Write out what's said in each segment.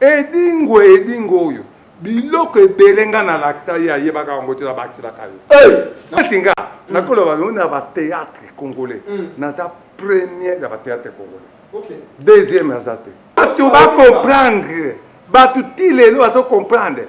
edingo yo biloko ebelenga na laksa ya yebaka ngote la bakira kayo natinga nakolo ba on a théâtre congolais naza premier da théâtre congolais deuxième azate tu vas comprendre ba tout lelo va comprendre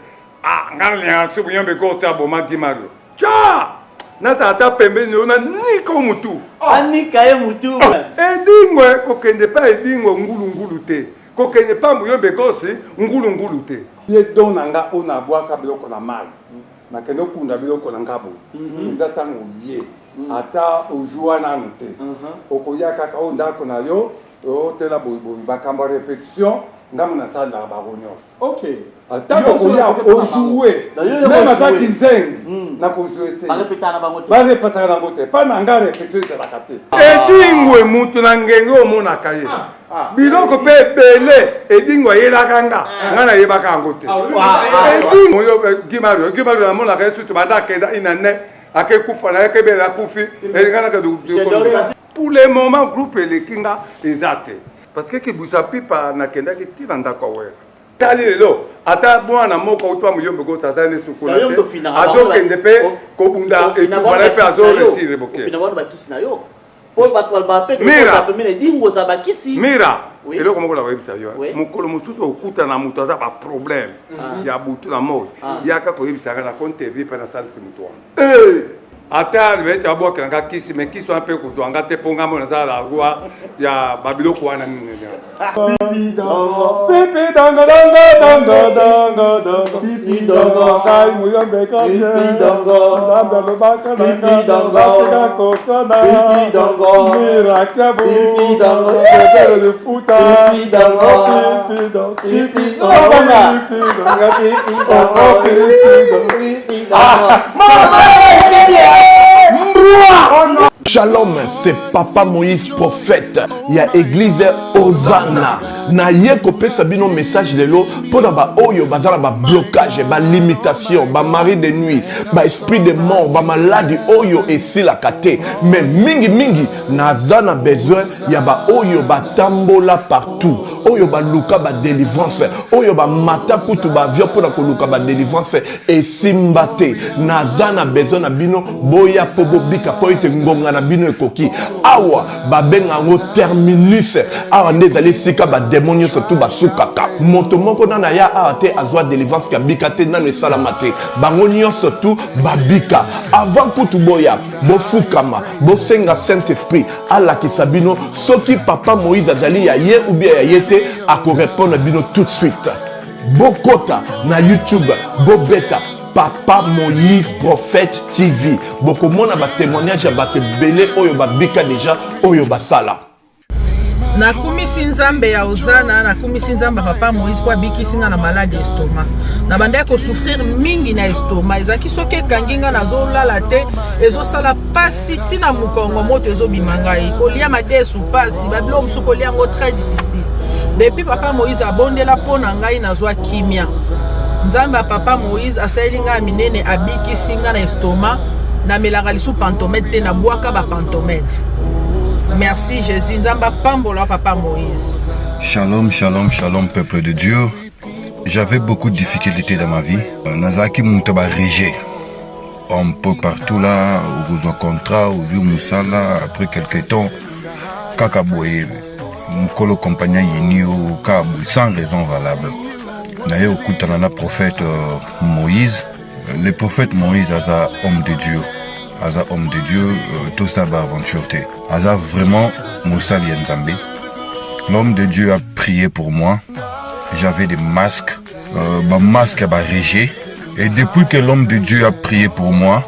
ngala tu bien be ko ta boma gimario cha nata ata pembeni ona niko mutu anika ye mutu edingo ko kende pa edingo ngulu te ko kende pa muyombe kosi ngulu te ye dona nga ona bwaka biloko na mai na kende okunda biloko na ngabo eza tango ye ata ojua na note okoya kaka ondako na yo otela boyi bakamba répétition ngamu na salle la baronyo ata okoya ojouer même ata kinzengi na konjouer ba répéter na bote pa na nga répéter la kate edingwe mutu na ngenge omona kaye biloko pe bele edingwe yelaka nga na yebaka ngote edingwe yo gimario na mona kaye sutu banda kenda inane akekufa na yakebela kufi elingana ka pour le moment groupe elekinga ezate parce que busa pipa na kenda ki tiranda ko we talelo ata bwana moko utwa muyombe ko tazane sukula ato kende pe ko bunda e bala pe azore sire boke finalement bakisi na yo po batwa bape ko pemene dingo za bakisi mira elo komo ko la webisa yo mukolo mususu okuta na mutu aza ba problème ya butu na moyo yaka ko yebisa na compte vie pa na salisi mutu ata le abo kanga kisi me kiso un peu kuzwanga te ponga mona za la roi ya babilo kwa na nini pipi danga pipi danga kai muyombe ka pipi danga lamba lo baka pipi danga ko sana pipi danga mira kabo pipi danga le puta pipi danga pipi danga pipi danga Shalom, c'est Papa Moïse prophète. Il y a église Hosanna. Na ye kopé sabino message de l'eau pour ba oyo bazala ba blocage, ba limitation, ba mari de nuit, ba esprit de mort, ba maladie oyo et si la kate. Mais mingi nazana besoin ya ba oyo ba tambola partout. Oyo ba luka ba délivrance, oyo ba mata kutu ba vio pour ko luka ba délivrance et simbate. Nazana besoin na bino boya pobo bika po ite ngonga na bino ekoki. Awa ba benga ngo terminus. Awa ndezali sika ba démonio surtout basukaka moto moko na ya ate azwa délivrance ka bikate na le salamate bangonio surtout babika avant kutu boya bofukama bosenga Saint Esprit ala kisabino soki Papa Moïse azali ya ye ou bien ya yete ako répondre bino tout de suite bokota na YouTube bobeta Papa Moïse Prophète TV bokomona ba témoignage ya bato belé oyo babika déjà oyo basala na kumisi nzambe ya Hosanna na kumisi nzambe Papa Moïse kwa bikisinga na maladie estomac na banda ko souffrir mingi na estomac ezaki soke kanginga na zolala te ezosala pasi tina mukongo moto ezobimanga kolia matesu pasi babilo musuko lia ngo très difficile depuis Papa Moïse abondela pona ngai nazwa kimia nzambe Papa Moïse asalinga minene abikisinga na estomac na melaka lisu pantomètre te na bwaka ba pantomètre. Merci Jésus, Nzamba Pambola Papa Moïse. Shalom, shalom, shalom peuple de Dieu. J'avais beaucoup de difficultés dans ma vie. Nazaki Moutaba Régé. Un peu partout là, où vous rencontrez, où vous Moussala, après quelques temps, Kakaboué, Mukolo compagnon Yinio, Kabou, sans raison valable. D'ailleurs, au Koutanana prophète Moïse, le prophète Moïse est un homme de Dieu. Aza homme de Dieu, tout ça va aventure. Aza vraiment Moussa Lienzambe. L'homme de Dieu a prié pour moi. J'avais des masques, ma masque a régé. Et depuis que l'homme de Dieu a prié pour moi,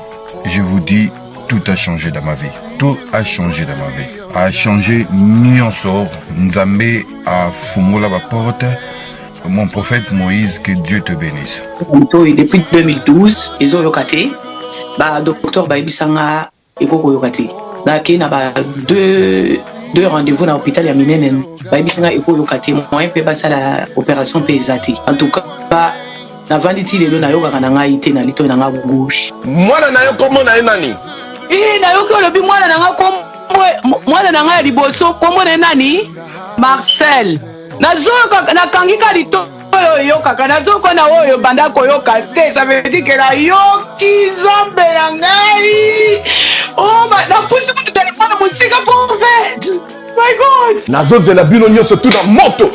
je vous dis, tout a changé dans ma vie. Tout a changé dans ma vie. A changé Nyonsor, Nzambe a fumé la porte. Mon prophète Moïse, que Dieu te bénisse. Depuis 2012, ils ont locaté. Bah docteur Baibisanga ekoko yokati na kina ba deux rendez-vous dans l'hôpital ya minene Baibisanga ekoko yokati moyen pe basa la opération pesati en tout cas ba na vanditi lelo na yoka kana ngai te na lito na nga gauche mwana na yo komo na nani na yo ko lobi mwana na nga komo mwana na nga liboso komo na nani Marcel na zo na kangika lito oyo yokaka nazokona oyo banda koyoka te ça veut dire que la yoki nzambe na ngai oh napusi kutu telefone mosika prophète my god nazozela bino nyonso tu na moto.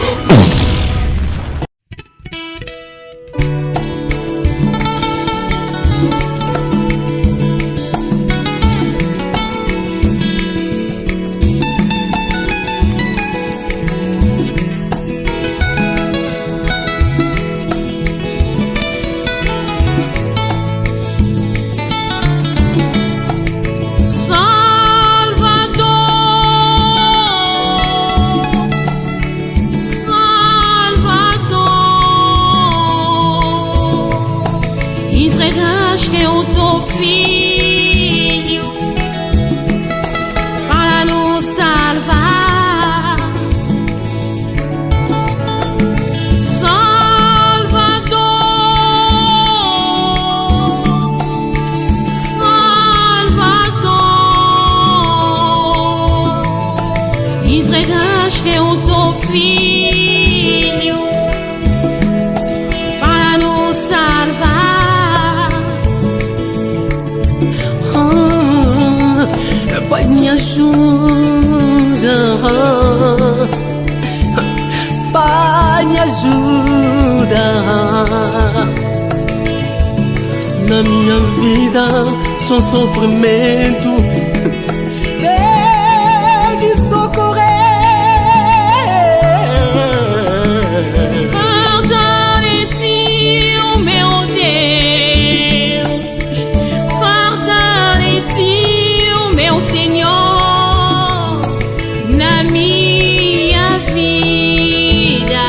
Entregaste o teu filho para nos salvar, Salvador, Salvador. Entregaste o teu filho para nos salvar. Pai, me ajuda. Pai, me ajuda. Na minha vida, só sofrimento. Vem me socorrer. Fortalece o meu Deus. Fortalece meu Senhor, na minha vida,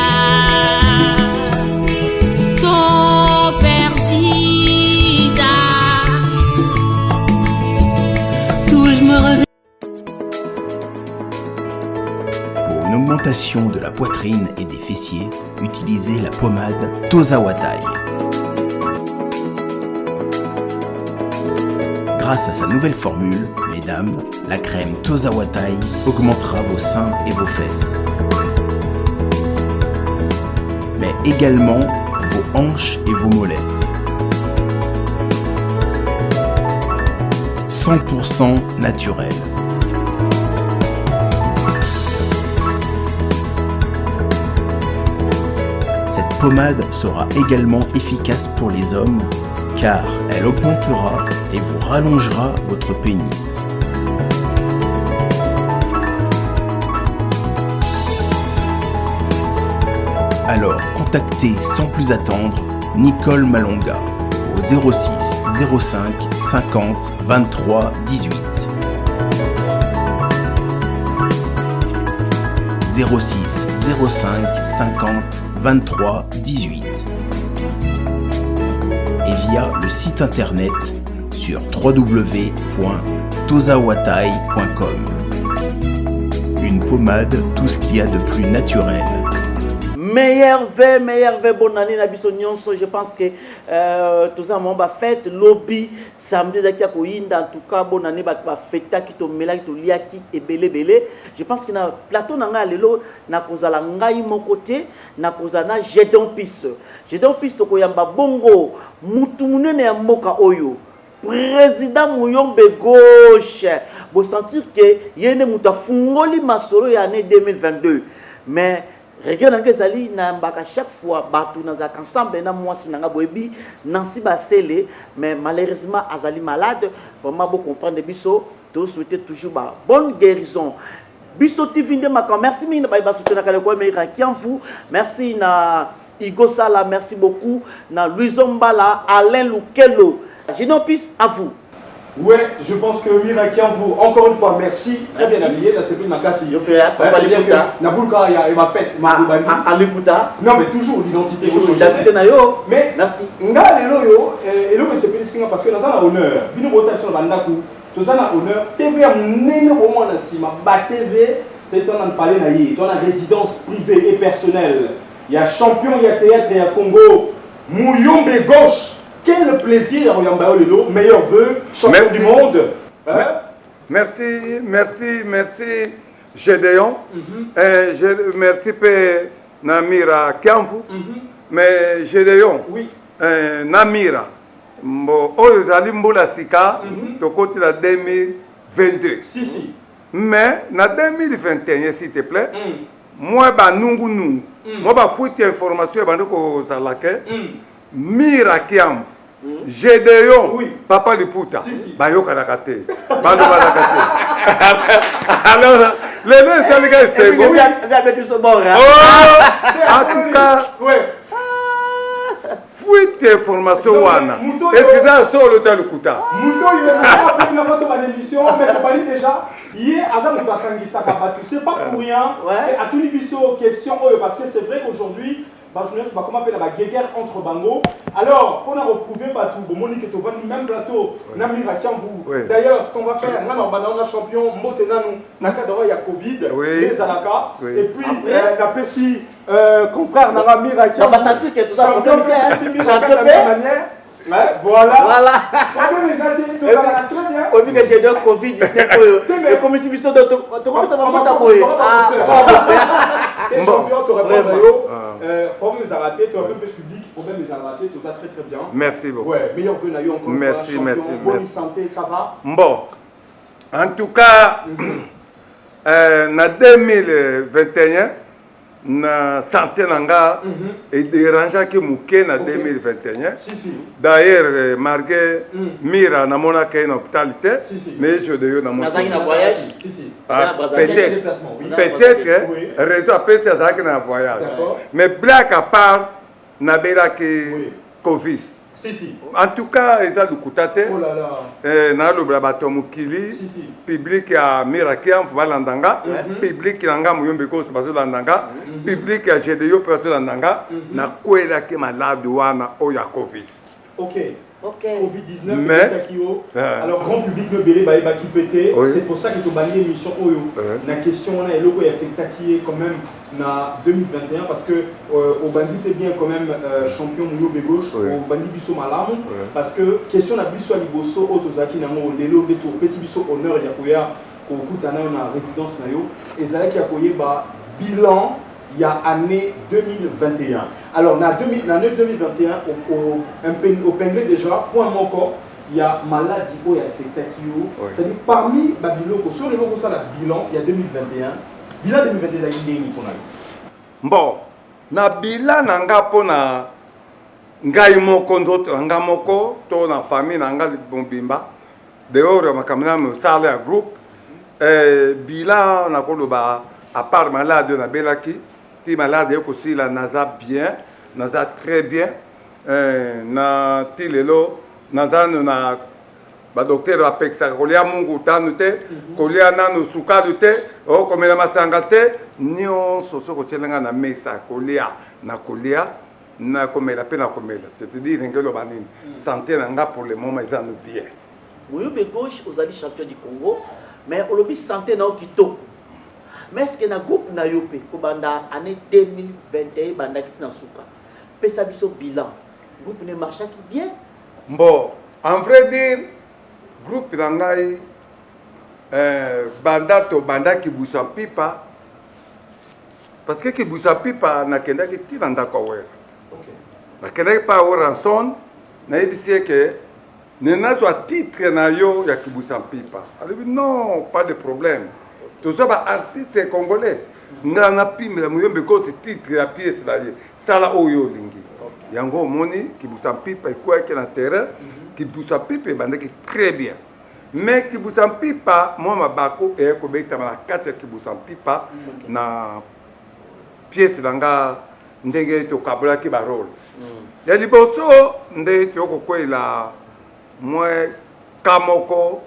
tô perdida. Tuas maravilhas. Pour une augmentation de la poitrine et des fessiers, utilisez la pommade Tozawatai. Grâce à sa nouvelle formule, mesdames, la crème Tozawatai augmentera vos seins et vos fesses, mais également vos hanches et vos mollets. 100% naturel. Cette pommade sera également efficace pour les hommes car elle augmentera et vous rallongera votre pénis. Alors contactez sans plus attendre Nicole Malonga au 06 05 50 23 18. 06 05 50 23 18 et via le site internet sur www.tozawatai.com. Une pommade, tout ce qu'il y a de plus naturel. Meilleur vœu, bonne année na biso nyonso. Je pense que tout ça mon ba fête lobby samedi zakia ko inda en tout cas bonne année ba fête ki to mela ki to liaki et belé. Je pense que na plateau na nga lelo na kozala ngai mon côté na kozana Gédon Piste to ko yamba bongo mutu munene ya moka oyo président Mouyombe gauche bo sentir que yene muta fungoli masolo ya année 2022 mais regarde que Zali na mbaka chaque fois batu na za ensemble na mwasi na boebi Nancy Basele mais malheureusement Azali malade vraiment beau comprendre biso to souhaiter toujours ba bonne guérison biso TV de Macan merci mina ba soutenir kale ko mais Kianfu merci na Igo Sala merci beaucoup na Luizombala Alain Lukelo Gédon Piste à vous. Ouais, je pense que Mirakianvu, encore une fois, merci. Très bien habillé, là c'est plus ma casse. Nabulka, il m'a fait. Non, mais toujours l'identité. Mais merci. Nga Leloyo, et le c'est plus parce que nous avons honneur. Bino Bota sur Bandaku, nous avons honneur. TV a mené au moins ainsi. Ma TV, c'est on en parler naïe. On a résidence privée et personnelle. Il y a champion, il y a théâtre, il y a Congo. Mouyombe gauche. Quel plaisir, meilleur vœu, champion du monde. Hein? Merci Gédéon. Merci Père Namira Kianfu. mais Gédéon oui Namira mbo oyo zali mbola sika tokoti la 2022 si mais na 2021 s'il te plaît moi ba nungu moi ba fuite information ba ndoko zalake Mira Kiamvu Gédéon Papa Liputa ba yoka nakate ba ndo ba nakate alors les deux c'est bon en tout cas fuite information wana est-ce que ça solo ta lukuta muto il est pas une photo dans l'émission mais tu parles déjà hier azam to asangisa kabatu c'est pas pour rien à tous les biso question parce que c'est vrai qu'aujourd'hui journaliste va comment appeler la guerre entre bango alors on a retrouvé partout bon monique to vandi même plateau Namira Kiamvu d'ailleurs ce qu'on va faire on a champion Motenanu na cadre il y a Covid les alaka et puis la petit confrère Namira Kiamvu va sentir que tout ça champion manière voilà. Comment les artistes, tout ça va très bien. On dit que j'ai deux Covid, et comme si tu commences à m'apporter à mourir. T'es champion, tu aurais pas problème les ratés, tu aurais un peu public, problème les ratés, tout ça très très bien. Merci beaucoup. Ouais, meilleur vœu naïo encore. Merci, merci. Bonne santé, ça va. Bon, en tout cas, en 2021, na santé nanga et dérangeant que mouké na 2021 d'ailleurs malgré Mira na mona kay na hôpitalité mais je de yo na mon voyage peut-être raison après ça ça na voyage mais blague à part na bela que Covid en tout cas ils ont lukutate na lo blabato mukili public ya Mira Kiamvu balandanga public nanga muyombe ko bazo landanga public ya Gédéon bazo landanga na kwela ke malade wana o ya Covid Covid-19 alors grand public le belé ba qui pété c'est pour ça que tu bani émission oyo na question on a eloko ya affecté quand même na 2021 parce que au bandit est bien quand même champion Mouyombe gauche au bandit biso malamu parce que question na biso liboso otozaki na mo lelo beto pesi biso honneur ya koya ko kutana na résidence na yo ezalaki ya koyeba bilan il y a année 2021. Alors, l'année 2021, au Penglé déjà, point mon corps, il y a maladie qui a affecté Kio. C'est-à-dire, parmi Babylon, sur les mots ça, le bilan, il y a 2021. Bilan 2021, il y a qu'on a eu. Bon, na bilan, nanga pona ngai moko ndoto nanga moko to na famille nanga bombimba dehors makamna me sala ya groupe bilan na koloba à part malade na belaki ti malade aussi la naza bien naza très bien na ti lelo naza na ba docteur apekisa kolia mungu tanu te kolia nanu sukadu te o komela masanga te nyonso soko telenga na mesa kolia na kolia na komela pe na komela c'est-à-dire ngelo banini santé nanga pour le moment ils en bien Mouyombe gauche aux alliés champions du Congo mais au lobby santé na kitoko mais est-ce que na groupe na yopé ko banda année 2021 banda kitina suka pesa biso bilan groupe ne marche bien bon en vrai dire groupe nangai banda to banda ki busa pipa parce que ki busa pipa na kenda ki tinanda ko we na kenda pa o ranson na ibisi que ne na so titre na yo ya ki busa pipa alors non pas de problème tout ça ba artiste congolais na pimela Mouyombe ko titre ya pièce la sala oyo lingi yango moni ki busa pipa iko ke na terrain qui busa pipa bandaki très bien mais qui busa pipa moi mabako e ko beta na 4 qui busa pipa na pièce langa ndenge to kabula ki barol ya liboso nde to ko kwela moi kamoko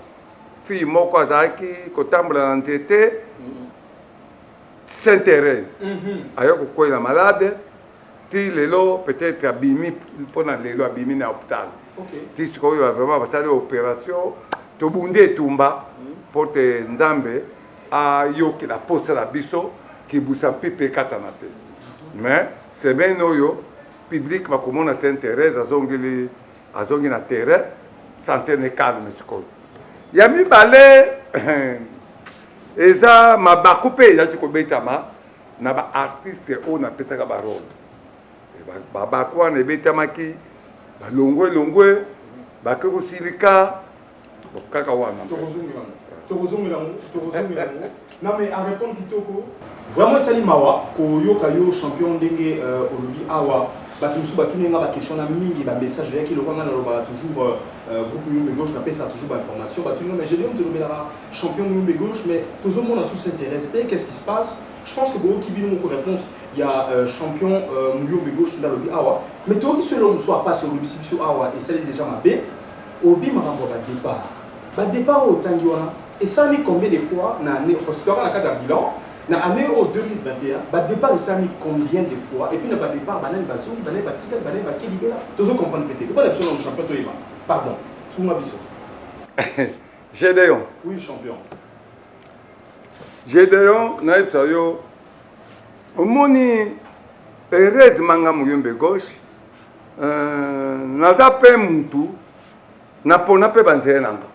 fi moko azaki ko tambula na nzete Sainte-Thérèse ayo ko kwela malade ti lelo peut-être abimi pona lelo abimi na hôpital ti siko yo vraiment basali opération to bunde tumba porte nzambe a yoki la poste la biso ki busa pipe katana te mais c'est bien oyo public va komona Sainte-Thérèse azongi na terrain santé ne calme siko ya mibale eza mabako pe ya ko betama na ba artiste o na pesa ka barolo babako wana ebetamaki balongwe bake kosilika kaka wana non mais à répondre kitoko vraiment sali mawa koyoka yo champion ndenge olobi awa bato mosusu batunenga baquestion na mingi bamessage yaki lokwanga nalobaka toujours groupe Muyombe Gauche napesa toujours bainformation batunenga mais gédéon tolobelaka champion Muyombe Gauche mais tozomona sous s'intéresse te qu'est-ce qui se passe je pense que boyoki bino moko réponse il y a champion Muyombe Gauche ndalobi awa mais toyoki solo mosu apasi olobisi biso awa esali déjà mabe obi makambo ya badépart otangi wana esali combien de fois na année parce que toyaka na kaka bilan na année au 2021 badépart esali combien de fois et puis na badépart banani bazongi banani batikali banani bakelibela tozo comprendre peut-être pas biso na champion toyeba pardon suma biso Gédéon oui champion Gédéon naita yo omoni heureusement nga Muyombe Gauche naza pe mutu napona pe banzela nanga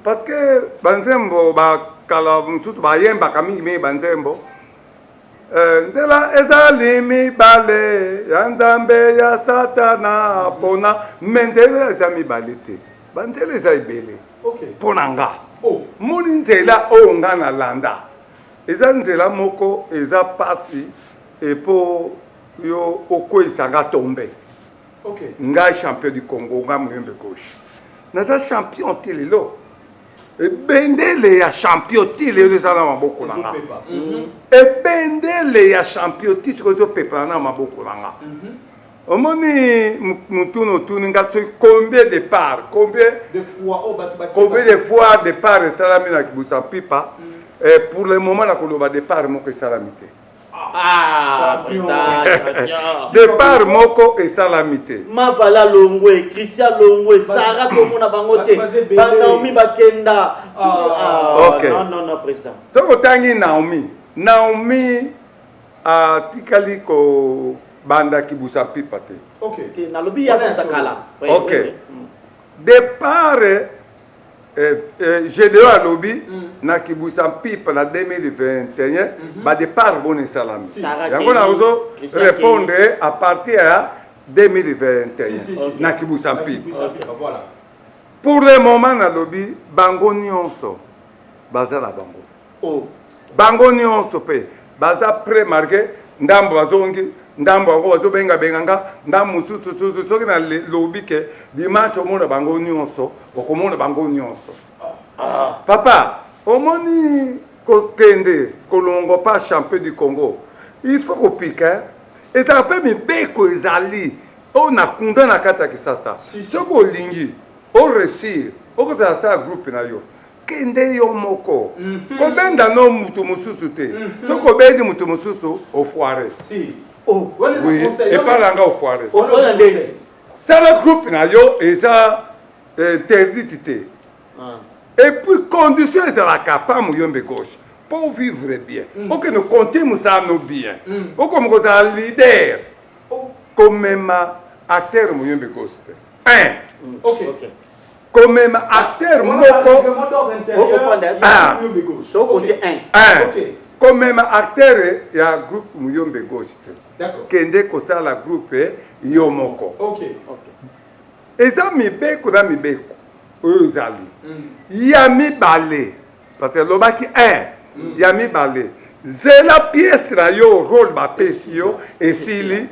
parce que banzembo bakala mosusu bayembaka mingi banzembo nzela ezali mibale ya nzambe ya satana mpona me nzela eza mibale te banzela eza ebele mpona nga moni nzela oyo nga nalanda eza nzela moko eza pasi epo yo okweyisa nga tombe nga champion du Congo nga Muyombe Gauche naza champion te lelo ebendele ya champion ti lelo eza na maboko na nga ebendele ya champion ti soki ezopepela na maboko na nga omoni mutunu otuni nga soki combien de part combien de fois départ esalami na kibusa mpipa pour le moment nakoloba départ moko esalami te départ moko esalami te Mavala Longwe, Christian Longwe, Sarah tomona bango te, Naomi bakenda. Non président. Soko tangi Naomi atikali ko banda kibusa pipa te. OK. Nalobi ya takala. OK. Départ Gédéon alobi na kibusa pipa na 2021 ba départ bon salami. Yango na ozo répondre à partir à 2021 na kibusa pipa. Voilà. Pour le moment nalobi bango nyonso bazala bango. Bango nyonso pe baza pré-marqué ndambo bazongi ndambo ngo bazobenga benganga ndamu susu soki na lobi ke dimanche omona bango nyonso okomona bango nyonso. Papa omoni kokende kolongo pa champion du Congo il faut kopika eza pe mibeko ezali o na kunda na kata kisasa soko olingi o réussir okozala sa groupe na yo kende yo moko kobenda no mutu mosusu te soko obendi mutu mosusu ofoire oui epalanga ofoire tala groupe na yo eza interdit te et puis condition ezalaka pa Muyombe Gauche pour vivre bien ok no compter musala no bien oko mokozala leader comme même acteur Muyombe Gauche OK comme même acteur moko comme même acteur ya groupe Muyombe Gauche kende kosala groupe yo moko eza mibeko na mibeko oyo ezali ya mibale parce que lobaki ya mibale zela pièce na yo rôle bapesi yo esili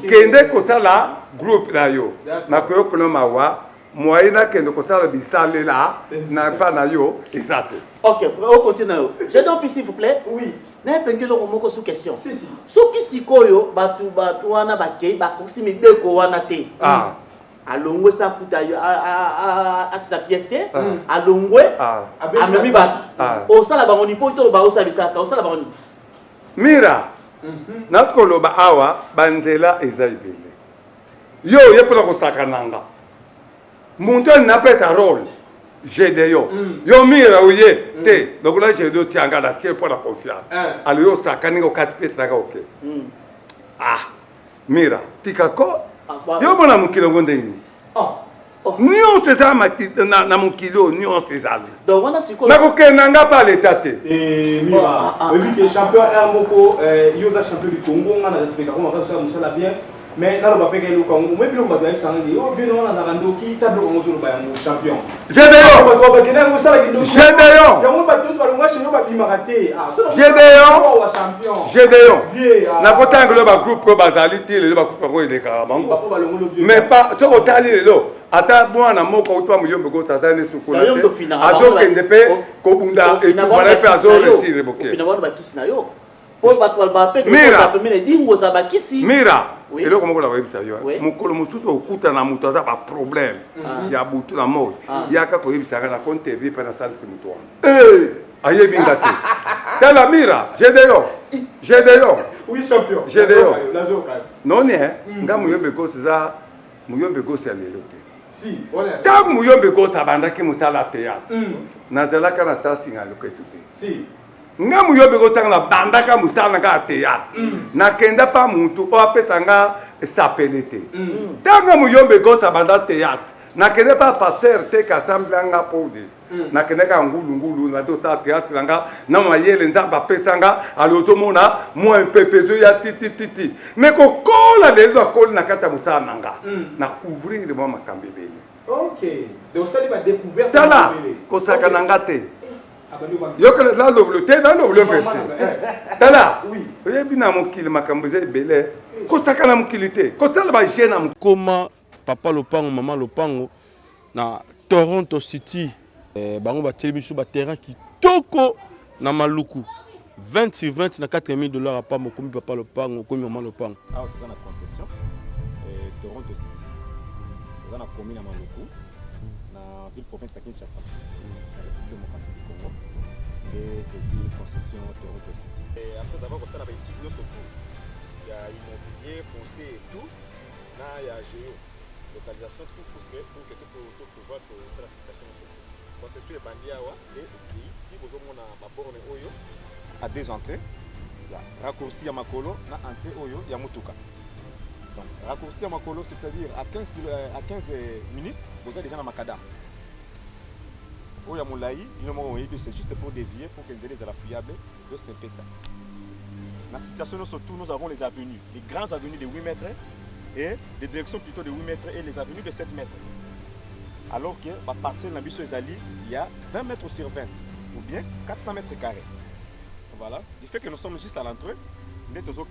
kende kosala groupe na yo nakoyokola mawa moyen nakende kosala bisalela na pa na yo eza te. OK, on continue. J'ai donc s'il vous plaît. Oui. Na pengelo moko sous question. Si. Soki sikoyo batu wana bakei bakoksi mibeko wana te. Alongwe sa kuta yo a sa pièce alongwe amemi batu. Osala bangoni po to ba osala bisasa osala bangoni. Mira. Nakoloba awa banzela eza ibele. Yo yepona kosaka nanga. Muntu n'a pas ta rôle. Gédéon. Yo mira ouye te. Donc là Gédéon tianga la tiens pour la confiance. Alors yo sta kaningo 4 pièces là OK. Mira, tikako. Yo bona mukilo ngondeni. Nion c'est ça na mukilo nion c'est ça. Donc on a siko. Na ko kenanga pa l'état te. Mira. Oui que champion moko yoza champion du Congo on a respecté comment ça musala bien. mais dans le papier que nous avons, même si nous avons dit, on vient dans la randoki, table on joue le champion. Gédéon. Na kotanga le groupe bazalité le groupe ko ile karamango. Mais pas to kotali lo. Ata bwana moko utwa muyombe ko tazane sukula. Adoke ndepe ko bunda et tout bala pe azore si reboke. Finalement ba kisina yo. Po batwa ba pe ko ba dingo za ba kisi. Mira. Eloko moko la webisa yo. Mukolo mususu okuta na mutu aza ba problème. Ya butu na moyo. Yaka ko yebisa na compte TV pa na salle simuto. Aye bingate. Tala Mira, Gédéon. Oui champion. Gédéon. Non né, nga muyombe ko za muyombe ko sa lelo te. Si, voilà. Ta muyombe ko tabanda ki musala théâtre. Nazala kana sta singa loketu te. Si. Nga muyombe ko tanga banda ka musala ka théâtre. Na kenda pa muntu o apesa nga sapelete. Tanga muyombe ko tabanda théâtre. Na kenda pa pasteur te ka samblanga podi. Na kenda ka ngulu na dota théâtre nga na mayele nzamba pesanga alozomona mo pepezo ya titi mais ko kola lezo kola na kata musala nanga na couvrir mo makambebele. OK. Donc ça va découverte tala ko saka nanga te. Yo que la lobloté dans lobloté. Tala. Oui. Oyebi na mokili makamboze belé. Ko saka na mokilité. Ko tala ba gêne comment papa Lopango maman Lopango na Toronto City bango ba télévision ba terrain qui toko na Maluku 20 sur 20 na $4,000 à pas mokomi papa Lopango komi maman Lopango. Ah tu na concession Toronto City. Tu na commune na Maluku na ville province de Kinshasa. Na République démocratique du Congo. Et c'est concession Toronto City. Et après avoir ça na ba étude surtout il y a immobilier, foncier et tout. Là il y a géo localisation tout pour que tu peux voir la situation. Concession est bandit et qui vous a ma borne oyo à deux entrées. Raccourci à Makolo, na entrée oyo ya Mutuka. Donc raccourci à Makolo, c'est-à-dire à 15 minutes, vous êtes déjà dans Makada. Oya Moulaï, c'est juste pour dévier, pour que les élèves soient fiables, c'est un peu ça. La situation surtout, nous avons les avenues, les grandes avenues de 8 mètres et des directions plutôt de 8 mètres et les avenues de 7 mètres. Alors que la parcelle dans Bisso Ezali, il y a 20 mètres sur 20 ou bien 400 mètres carrés. Voilà. Du fait que nous sommes juste à l'entrée, nous sommes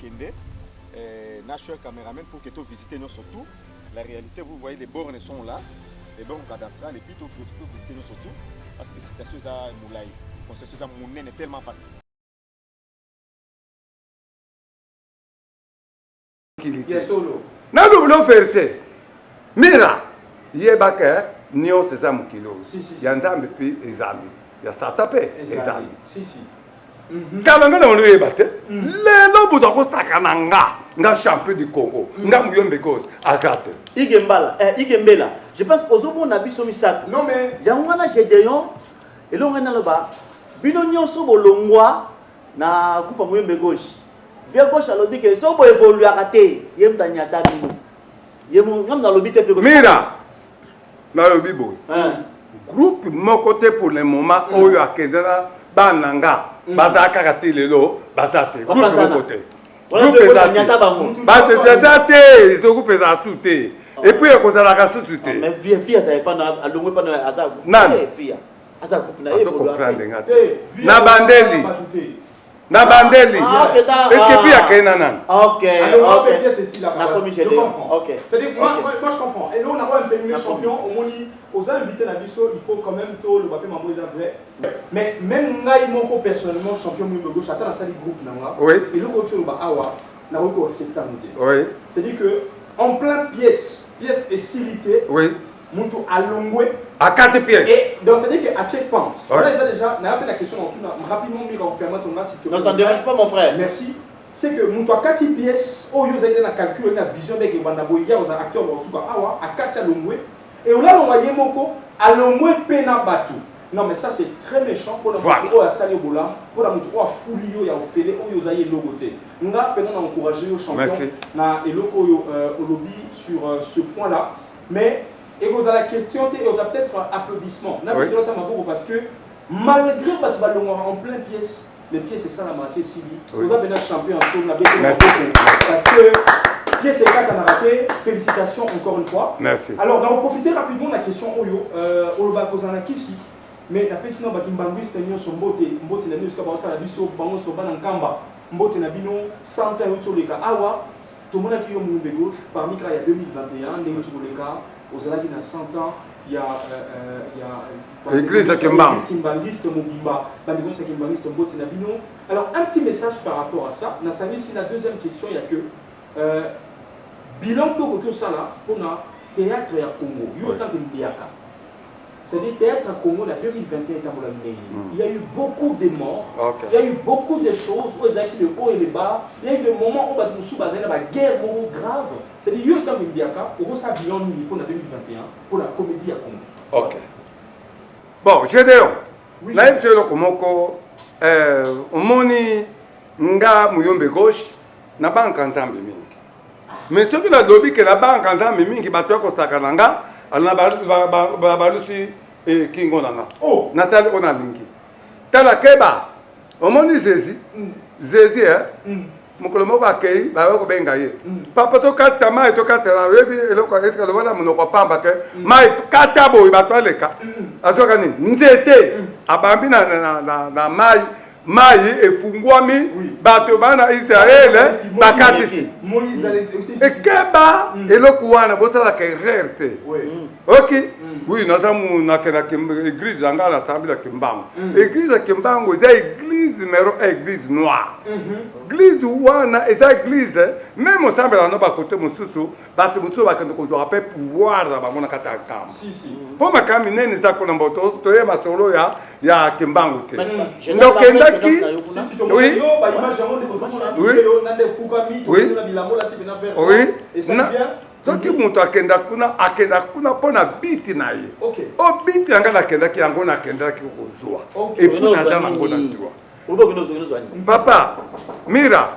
National Cameraman pour que tu visites nous surtout. La réalité, vous voyez, les bornes sont là, les bornes cadastrales, et puis tu peux visiter nous surtout parce que c'est chose à Moulaï. C'est chose à Mounen est tellement facile. Yes, solo. Na lo vérité. Mira, yebaka nio teza mukilo. Ya nzambe pi ezambi. Ya satape ezambi. Si. Kalanga na ono yebate. Lelo buto ko sakana nga champion du Congo. Nga muyombe cause agate. Igembela. Je pense que ozomo na biso misato. Non mais jangwana Gédéon elonga na loba. Bino nyonso bolongwa na kupa muyombe gauche. Via gauche alobi ke so bo évoluer raté. Yem tanyata bino. Yem ngam na lobi te pe. Mira. Na lobi boy. Groupe mon côté pour le moment oyo akedana bananga bazaka kati lelo bazate groupe mon côté groupe bazate so groupe za tout et puis ko za la tout mais via ça pas à longue pas azak via azak groupe na yebo comprendre ngate na bandeli et puis ya kena nan OK la commission OK c'est-à-dire moi je comprends et nous on a un pays champion au moni aux invités na biso il faut quand même tout le papier mambo vrai mais même ngai moko personnellement champion de gauche attends la salle groupe nanga et le coach ba awa na ko septamité c'est-à-dire que en plein pièce facilité Mutu alongwe à 4 pièces et donc c'est à dire qu'à checkpoint là ils ont déjà n'a pas la question rapidement mi permettre on va si tu non ça ne dérange pas mon frère merci c'est que Mutu à 4 pièces au yo zaide na calcul na vision de banda boya aux acteurs au suba awa à 4 alongwe et on a l'envoyé moko alongwe pena batu non mais ça c'est très méchant pour notre o à sali bola pour la Mutu o fulio ya ofele o yo zaide logoté nga pena na encourager au champion na eloko yo au lobby sur ce point là mais et vous avez la question et vous avez peut-être applaudissement. Parce que malgré en plein pièce, les pièces c'est ça la moitié Sili. Vous avez un champion en saut, parce que Pièce et quatre en raté. Félicitations encore une fois. Merci. Alors, on va profiter rapidement de la question Oyo. Oloba Kozana Kisi. Mais la personne qui Bangis tenir son mbote na biso ka ba biso bango so bana nkamba mbote na bino 100 ans sur les cas awa tout le monde qui yo mumbe gauche parmi il y a 2021 ndenge sur les cas aux alagi na 100 ans il y a l'église Kimbangis Kimbangis Mobimba bandigo sa Kimbangis mbote na bino. Alors un petit message par rapport à ça na sani si la deuxième question il y a que bilan de ça là on a théâtre ya Congo yo tant que Mbiaka. C'est-à-dire théâtre à Congo en 2021 il y a eu beaucoup de morts, il y a eu beaucoup de choses où ils ont le haut et le bas, il y a eu des moments où nous sommes dans une guerre grave. C'est-à-dire il y a eu dans Mbiaka, on a bilan pour 2021 pour la comédie à Congo. Ok. Bon, je dis, là je le komoko, au moni nga muyombe gauche, na banque ensemble mingi. Mais ce qui a lobby que la banque ensemble mingi batwa ko sakananga. Alors na balusi kingo nanga oh nasali ona lingi tala keba omoni zezi mukolo moko akei ba ko benga ye papa to kata mai to kata na rebi eloko eska lo wana munoko pamba ke mai kata bo ibatwaleka atoka nini nzete abambi na mai efungwami bato bana Israel bakatisi ekeba eloko wana botala ka rerte ok oui nazamu na église anga na sabila Kimbangu église Kimbangu c'est église numéro 1 église noire église wana eza église même au sabila no ba côté mususu bato mususu bakende ko joa pe pouvoir na bango na kata kama si po makami nene za kona mboto to ye masolo ya Kimbangu te donc endaki oui oui toki mutu akenda kuna pona biti na ye o biti yanga nakendaki yango nakendaki kozwa epuis naza nango nazwa papa mira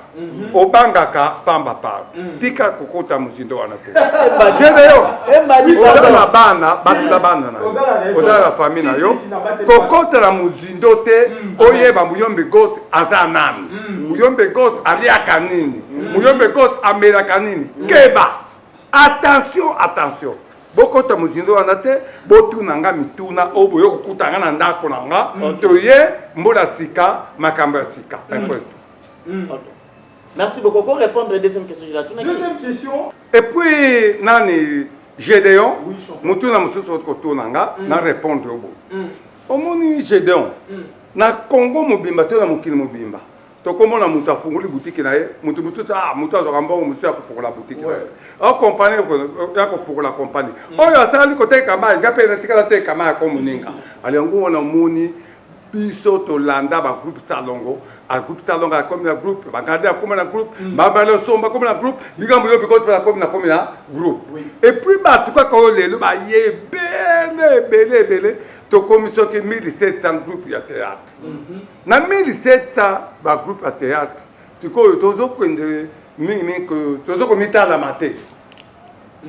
obangaka pamba pamba tika kokota mozindo wana te jede yo ozala bana batisa bana na yo ozala na famille na yo kokotela mozindo te oyeba muyombe gauche aza nani muyombe gauche aliaka nini muyombe gauche amelaka nini keba attention bokota mozindo wana te botuna nga mituna oyo boyo kokutanga na ndako na nga toye mbola sika makambo ya sika. Merci beaucoup. Qu'on répondre à la deuxième question. Deuxième question. Et puis nani Gédéon mutuna mususu kotuna nga na répondre obo omoni Gédéon na Congo mobimba te na mokili mobimba tokomona mutu afunguli boutique na ye mutu mutu azokamba mutu ya kufungula boutique na ye a compagnie ya kufungula compagnie oyo asali koteka mai ngape na tikala teka mai ko muninga aliango wana moni biso tolanda ba groupe salongo a groupe salongo comme na groupe bagade comme na groupe babalo somba comme na groupe bigambo yo biko comme na groupe et puis ba tuka ko lelo ba ye bele to commission que 1700 groupes ya théâtre na 1700 ba groupe à théâtre tiko tozo kwende mingi que tozo komita la maté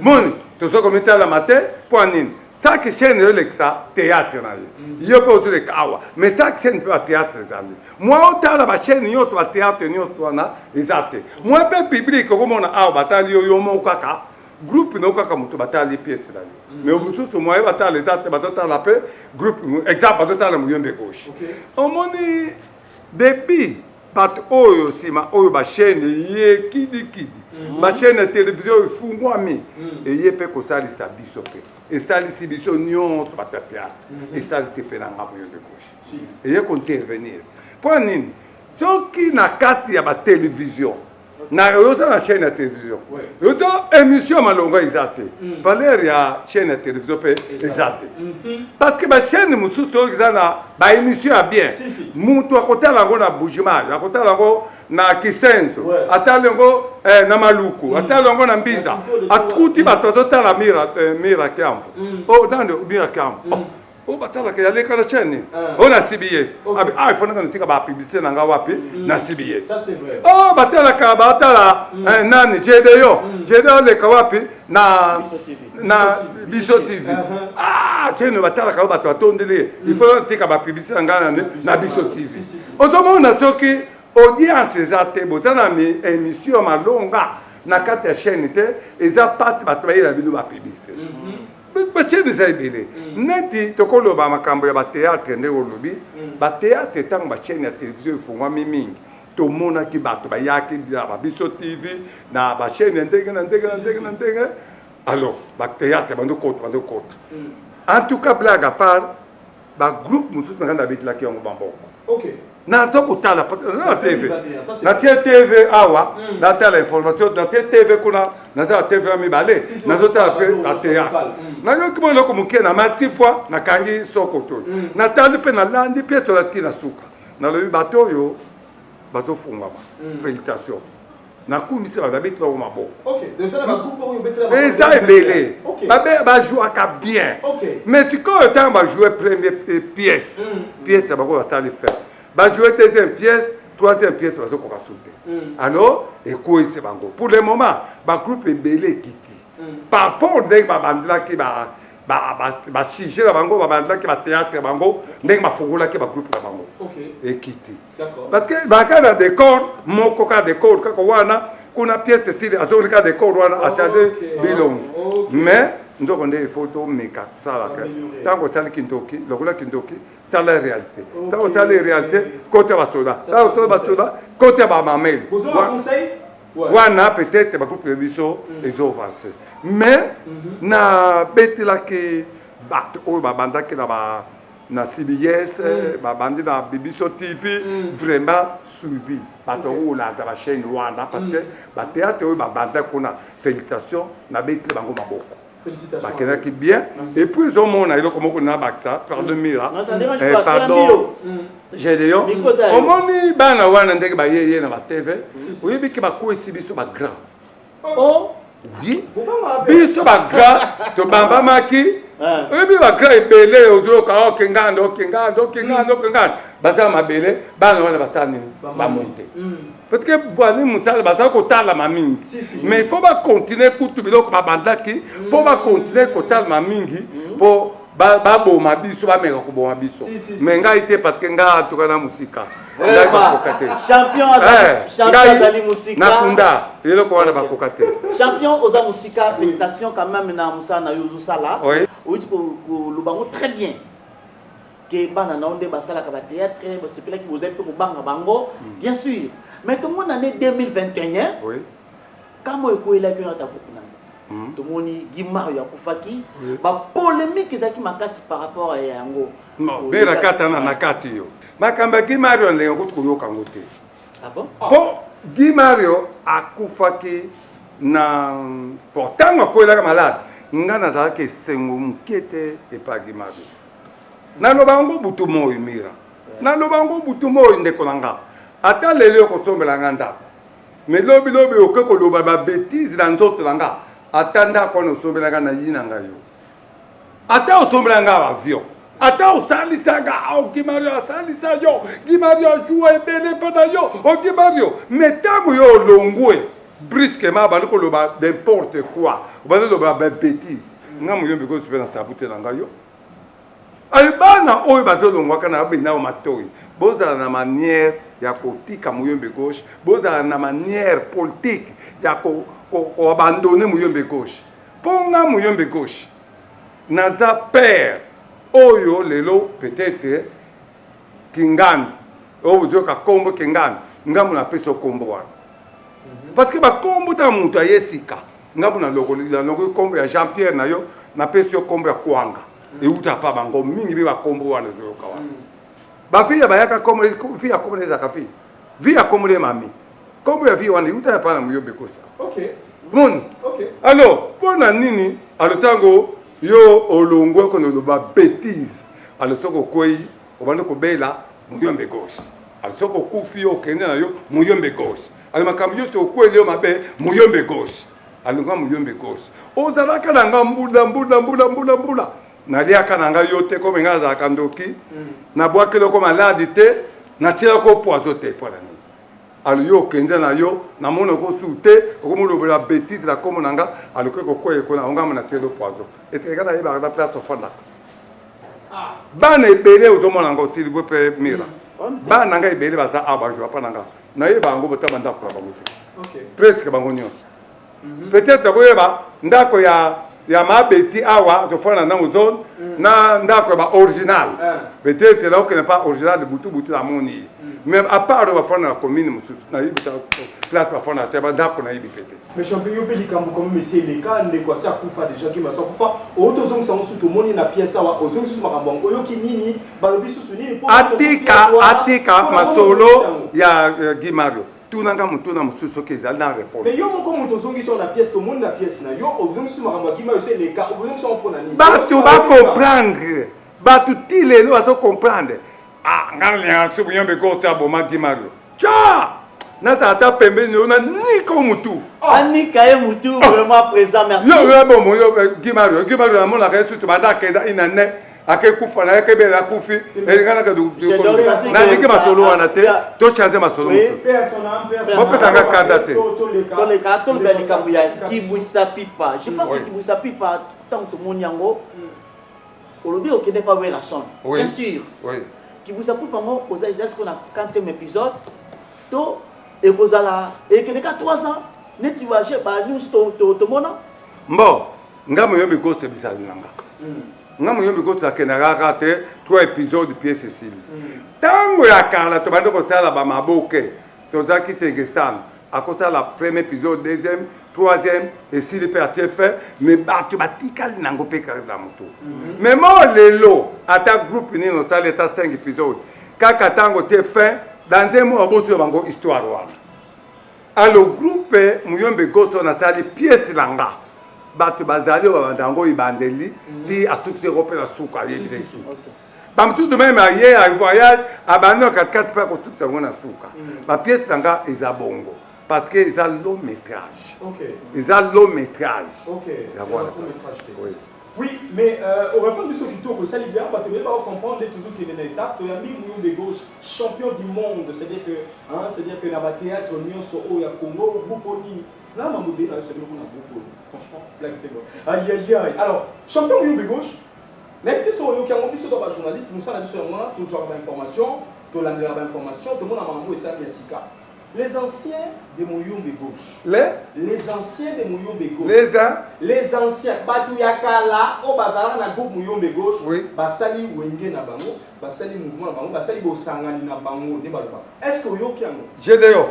moni tozo komita la maté poanine chaque chaîne Alexa théâtre na yo po to de kawa mais chaque chaîne peut théâtre zali moi otala ba chaîne yo to théâtre yo to na ezate moi pe public ko mona awa batali yo mo kaka groupe no kaka muto batali pièce là mais mususu moi batali ezate batata la pe groupe exemple batata la muyombe gauche on moni depuis bat oyo sima oyo ba chaîne ye kidi ba chaîne télévision ifungwami et ye pe ko sali sa biso pe et sali si biso nyonso ba théâtre et sali se pe na muyombe gauche et ye ko intervenir pour nini soki na kati ya ba télévision na yota na chaîne de télévision yota émission malonga ezate valeur ya chaîne de télévision pe ezate parce que ba chaîne mususu ezana ba émission a bien mutu akotala ngo na Bujima akotala ngo na Kisenzo atala ngo na Maluku atala ngo na Mbinza akuti bato totala mira kampo oh dande mira kampo o batala ke yale kala chaîne on a CBS il faut que tika ba publicité na nga wapi na CBS ça c'est vrai oh batala ka batala nani Gédéon le ka wapi na Biso TV chaîne batala ka batwa tondele il faut tika ba publicité na nga na Biso TV ozomona toki audience ezate botana mi émission malonga na kati ya chaîne te eza parti bato bayela bino bapiblisité bachaîne eza ebele neti tokoloba makambo ya batéâtre ndenge olobi batéâtre ntango bachaîne ya télévision efungwami mingi tomonaki bato bayaki na babiso tv na bachaîne ya ndenge na ndenge na ndenge na ndenge alors batéâtre bandokota en tout cas blague à part bagroupe mosusu na nganda abetelaki yango bamboko na tokotala na tv na tv awa natala information na tv kuna nazala tv ya mibale nazotala mpe na théâtre nayoki mo eloko moke na mati fois nakangi soko toyo natali mpe nalandi mpe tolati na suka nalobi bato oyo bazofungwama félicitation nakumisi babeti bango maboko eza ebele bajouaka bien mais sikoyo ntango bajoue première pièce ya bango basali faire bajouer deuxième pièce troisième pièce bazokoka sute alors ekoyise bango pour le moment bagroupe ebele ekiti par rapport ndenge babandelaki basujet na bango babandaki batéâtre ya bango ndenge bafungolaki bagroupe na bango ekiti parce que baka na décor moko ka décor kaka wana kuna pièce style azolika décor wana achange bilongo mais ndoko nde il faut tomeka salaka ntango osali kindoki lokola kindoki sala réalité ntango osali réalité kote ya basoda ntango osali basoda kote ya bamameli wana peut-être bagroupe ya biso ezovance mais na betelaki bato oyo babandaki na CBS babandi na bibiso TV vraiment suivi bato olanda bachaîne wana parce que batéâtre oyo babandaki kuna félicitation na beteli bango maboko bakendaki bien et puis ezomona eloko moko na bakisa pardon Gédéon omoni bana wana ndenge bayeye na batv oyebiki bakwesi biso bagrand oui biso bagrand tobambamaki oyebi bagrand ebele ozoyoka okenganda basala mabele bana wana basala nini bamonte parce que bwani mosala bazala kotalama mingi mais il faut bacontinue kutu biloko babandaki mpo bacontinue kotalama mingi mpo baboma biso bameka koboma biso mais ngai te parce que ngai atuka na musika nakunda eloko wana bakoka te champion oza musika félicitations quand même na musala na yo ozosala outi kolobango très bien ke bana na onde basalaka batéâtre basepelaki bozali mpe kobanga bango bien sûr mais tout le monde année 2021 kamo ekoyelaki na tabukunanga tomoni Guimario akufaki ba polémique ezaki makasi par rapport à yango non bela kata na kati yo makamba Guimario ndenge kuti koyoka ngote ah bon bon Guimario akufaki na pourtant akoyelaka malade ngana nazalaki esengo mokete epa Guimario naloba ngo butu moyo mira naloba ngo butu moyo ndeko nanga ata lelo kosombela nganda mais lobi oke koloba ba bêtise na nzoto nanga atanda kono osombelanga na yina ngayo ata osombelanga avion ata osalisanga Guimario asalisa yo Guimario joue ebele mpona yo Guimario mais ntango yo olongwe brusquement bandi koloba n'importe quoi obandi loba ba bêtise nga moyombi kosupe na sabute na ngayo bana oyo bazolongwaka na babendao matoi bozala na manière ya kotika moyombe gauche bozala na manière politique ya koabandone moyombe gauche mpo nga moyombe gauche naza père oyo lelo peut-être kingandi oyo bozoyoka kombo kingandi ngambo napesi okombo wana parce que bakombo ta moto aye sika ngambo nalongoli kombo ya Jean Pierre na yo napesi yo kombo ya kwanga euta pa bango mingi be bakombo wana ezoyoka wana bafia bayaka kombo fia kombo ezaka fia via kombo le mami kombo ya via wana euta ya pa na moyombe kosa moni alors pona nini alotango yo olongwe kono loba bêtise alosoko kwei obande kobela moyombe gauche alosoko kufi okende na yo moyombe gauche ale makambo yo to kweli yo mabe moyombe gauche alonga moyombe gauche ozalaka na mbula naliaka na ngai yo te comme nga azalaka ndoki nabwakeli oko maladi te natielaka opoiso te mpona nini alo yo okende na yo namona okosu te okomolobela bêtise na kombo na nga alokoki kokwea kona ongama natieli opoiso esekeka nayebaka na place ofandaka bana ebele ozomona yango s'il vous plaît mira bana na ngai ebele baza a bajoa mpa na nga nayeba yango bota bandako na bango te presque bango nyonso peut-être koyeba ndako ya mabeti awa tofana na zone na ndako ba original peut-être là que n'est pas original de butu la moni mais à part va fana la commune mususu na yibita place va fana teba ndako na yibipete mais champion pe likambo comme monsieur Leka ndeko asa kufa déjà ki masa kufa otozo sango suto moni na pièce awa ozo susu makambo oyo ki nini balobi susu nini po atika masolo ya Gimario tunanga mutuna mususu ke za na répondre mais yo moko muto zongi sur la pièce to moni na pièce na yo ozo susu makambo ki monsieur Leka ozo susu mpona nini batu ba comprendre batu tilelo azo comprendre ngali ya subu yombe ko ta boma Gimario cha na tata pembeni ona niko mutu anika ye mutu vraiment présent merci yo bon yo Gimario na mona ka sutu banda kenda inane ake kufa na yake bela kufi elingana ka du na ndike masolo wana te to changer masolo personne tanga kanda te to le kato le likambo ya Kibwisa Pipa je pense que Kibwisa Pipa tant tout monde yango olobi okende pas voir la son bien sûr Kibwisa Pipa ngo oza est-ce qu'on a 40e épisode to et kozala et que les 3 ans ne tu vas chez ba news to mona mbo ngamo yombe ghost bisali nanga ngamo yombe ghost akenaka kate 3 épisodes pièce Cécile tango ya kala to bando ko sala ba maboke to zaki tengesana akota la premier épisode deuxième troisième et si le père fait mais batu batikali nango pe ka za moto mais mo lelo ata groupe ni no tale ta 5 épisodes kaka tango te fait dans un mot aboso bango histoire wana alors groupe muyombe goto na tali pièce langa batu bazali wa bango ibandeli ti atukse rope la suka yebisi bamtu de même hier à voyage abano 4 pas ko tukta ngona suka ba pièce langa ezabongo parce que ils ont long métrage ils ont long métrage oui mais au rapport de ce qui tourne ça bien bah tu vas comprendre toujours qu'il y a une étape tu as mis Muyombe Gauche champion du monde c'est-à-dire que na ba théâtre nyonso o ya Congo groupe ni là mambo de na c'est le groupe franchement blague aïe alors champion Muyombe Gauche mais que so yo ki ambi so ba journaliste nous ça na biso moi toujours ba information to la information tout le monde a mambo et ça bien sika les anciens de Muyombe Gauche. Les anciens de Muyombe Gauche. Les anciens. Batu yakala o bazala na groupe Muyombe Gauche. Oui. Basali wenge na bango, basali mouvement na bango, basali bosangani na bango de baloba. Est-ce que yo kiango? Gédéon,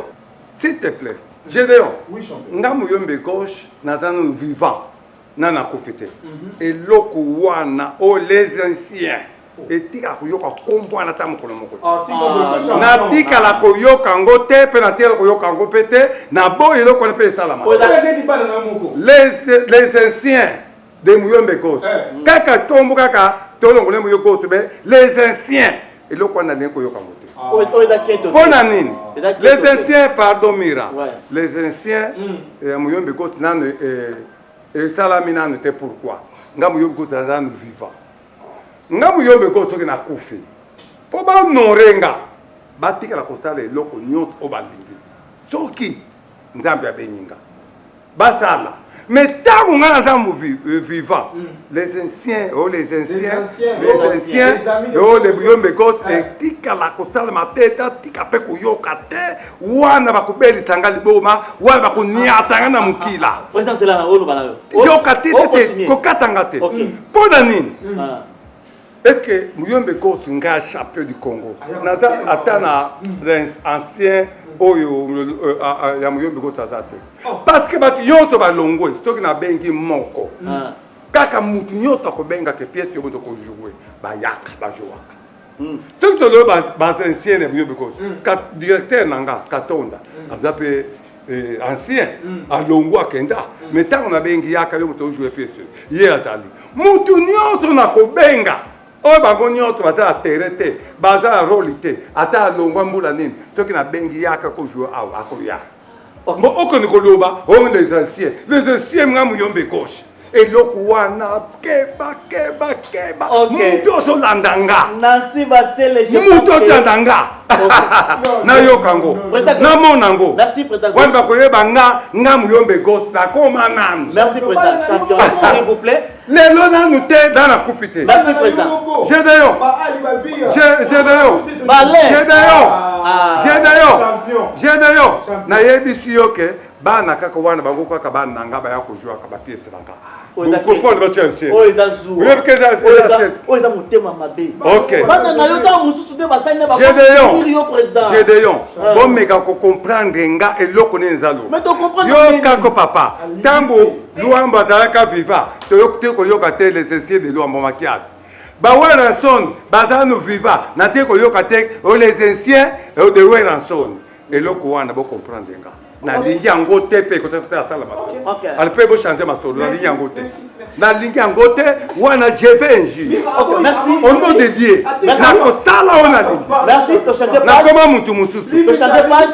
s'il te plaît. Gédéon. Oui, champion. Nga Muyombe Gauche nazana vivant. Nana kofete. Et loko wana o les anciens. Et tika koyoka kombo na tamu kono moko na tika la koyoka ngote pe na tika koyoka ngopete na boye loko na pe salama les anciens de Muyombe Gauche kaka tombo kaka tolongo le Muyombe Gauche be les anciens et loko na lengo koyoka ngote pona nini les anciens pardon Mira les anciens Muyombe Gauche nane et salamina ne te pourquoi nga Muyombe Gauche nane vivant nga Muyombe Gauche soki na kufi po ba norenga batika la kostale loko nyonso o balingi soki nzambe abenyinga basala mais tango nga nzambe vivant les anciens les Muyombe Gauche etika la kostale mateta tika pe koyoka te wana bakubeli sanga liboma wana bakuniatanga na mukila président c'est là na olo bana yoka te kokatanga te pona nini est-ce que Muyombe Gauche nga champion du Congo naza atana ancien oyo ya Muyombe Gauche azate parce que batu yoto balongwe stoki na bengi moko kaka mutu nyoto ko benga ke pièce yo ko jouer ba yaka ba jouaka tout le ba ancien ya Muyombe Gauche directeur nanga Katonda azape ancien alongo akenda mais tant on a bengi yaka yo to jouer pièce ye atali mutu nyoto na ko benga o bango nyoto baza terre te baza rôle te ata longwa mbula nini toki na bengi yaka ko jouer awa akoya mo okoni ko loba o les anciens nga Muyombe Gauche et lokwana keba muto so landanga Nancy Basele je muto landanga na yokango na monango merci président wani bakoyeba nga Muyombe Gauche na koma nanu merci président champion s'il vous plaît lelo nanu te dana kufite merci président Gédéon Gédéon na yebisi yoke bana kaka wana bango kaka bana nanga ba ya ko jouer ka ba pièce nanga vous comprenez ba tiens oh ils azou oh ils amutema mabe OK bana na yo ta mususu de basane ba ko président Gédéon bon mega ko comprendre nga eloko ne nzalo mais to comprendre yo kako papa tango luamba za ka viva to yo ko yo ka te les essais de luamba makiat ba wana son bazano viva na te ko yo ka te les anciens de wana son eloko wana bo comprendre nga na lingi yango te pe ko te faire ça là-bas elle peut bo changer ma story na lingi yango te na lingi yango te wana je vais injure merci au nom de Dieu na ko sala ona lingi merci to changer na comment mutu mususu to changer page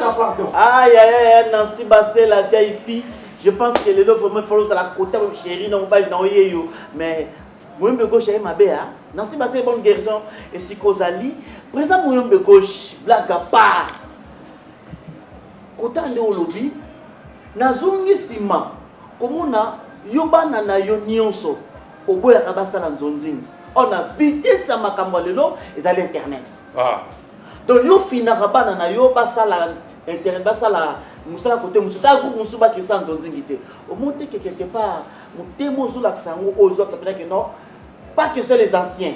aïe aïe Nancy Bassé la VIP je pense que le lot vraiment follow ça la côté chérie non pas dans yeyo mais Mouyombe gauche est ma béa Nancy Bassé bonne guérison et Sikozali président Mouyombe gauche blague à part kota nde olobi nazongi sima komona yobana na yo nyonso oboya ka basala nzonzingi on a vitesse makambo lelo ezali internet donc yo fina bana na yo basala internet basala musala côté musuta groupe musuba ki sa nzonzingi te au monte que quelque part mutemo zula ksango ozo sapena que non pas que c'est les anciens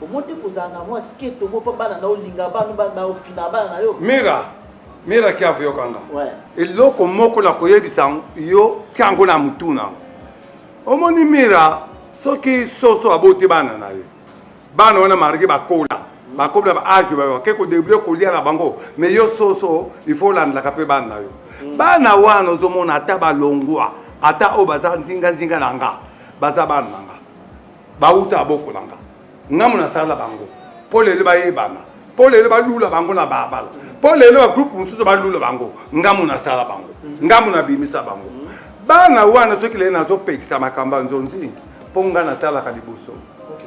au monte kozanga moi keto bo bana na olinga bana ofina bana na yo mira kia vyo kanga ouais eloko moko la koyebisa yo tiango na mutuna omoni mira soki soso abote bana na yo bana wana marike bakola ba âge ba ke ko débrouiller ko lia la bango mais yo soso il faut landa ka pe bana na yo bana wana ozomona ata balongwa ata o baza nzinga nanga baza bana nanga bauta boko nanga ngamuna sala bango pole le ba yebana pole le ba lula bango na babala pole le groupe mususu ba lula bango ngamuna sala bango ngamuna bimisa bango bana wana soki le na zo pekisa makamba nzonzi ponga na tala ka liboso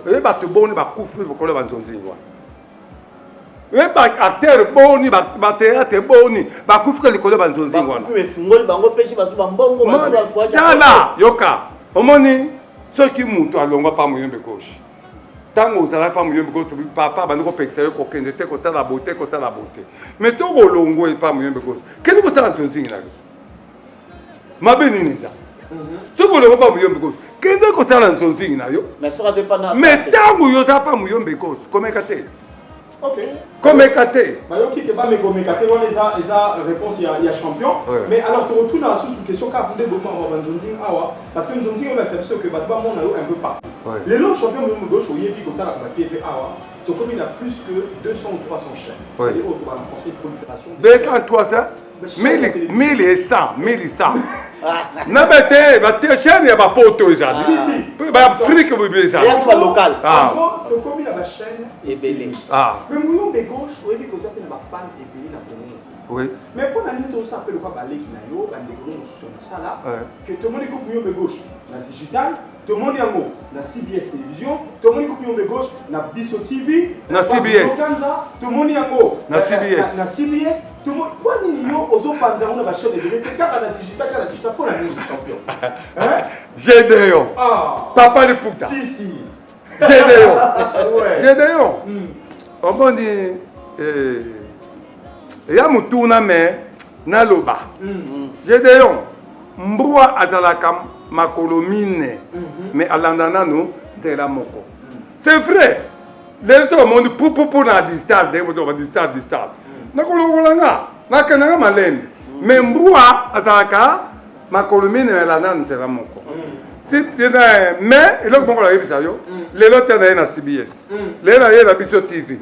e ba to boni ba kufu ko le ba nzonzi wana e ba acteur boni ba théâtre boni ba kufu ko le ba nzonzi wana kufu e fungoli bango peshi basu ba mbongo basu ba kwa yala yoka omoni soki mutu alongwa pa Mouyombe gauche tango uzala pa Mouyombe gauche papa bandiko pekisa yo ko kende te ko tala beauté mais to ko longo e pa Mouyombe gauche kende ko tala nzonzi na yo mabe nini za to ko longo pa Mouyombe gauche kende ko tala nzonzi na yo mais sera dépendant mais tango yo za pa Mouyombe gauche comment kate OK. Comme Ekate. Mayoki Keba mais comme Ekate on les a réponse il y a champion. Ouais. Mais alors tu retournes à sous question car de beaucoup en Nzonzi awa parce que Nzonzi on accepte que Batba mon un peu partout. Ouais. Les longs champions de gauche au Yebi Kota la Baké awa. Donc comme il a plus que 200 ou 300 chaînes. Ouais. C'est autres en français prolifération. Dès quand toi ça 1100 nabete ba te chaîne ya ba poto ezali si ba Afrique bu bizarre ya local donc comme il a ba chaîne ebele mais Mouyombe gauche oyebi ko ça pe na ba fan ebele na Congo oui mais pour la nuit to ça pe le quoi baleki na yo ba ndeko sur ça là que tout le monde écoute Mouyombe gauche na digital tout le monde yango na CBS télévision tout le monde écoute Mouyombe gauche na Biso TV na CBS tout le monde yango na CBS na CBS tout le monde quoi ni yo ozo panza on ba chaîne ebele que car na digital pour la nuit champion hein Gédéon papa de Pouta si Gédéon Gédéon on bon dit ya mutuna me na loba Gédéon mbwa azalaka makolo mine mais alandana no zela moko c'est vrai les autres monde pour na distance de moto distance na kolongolanga na kananga malende mais mbwa azalaka makolo mine mais alandana zela moko si mais eloko moko la yebisa yo lelo tena na CBS lelo na Biso TV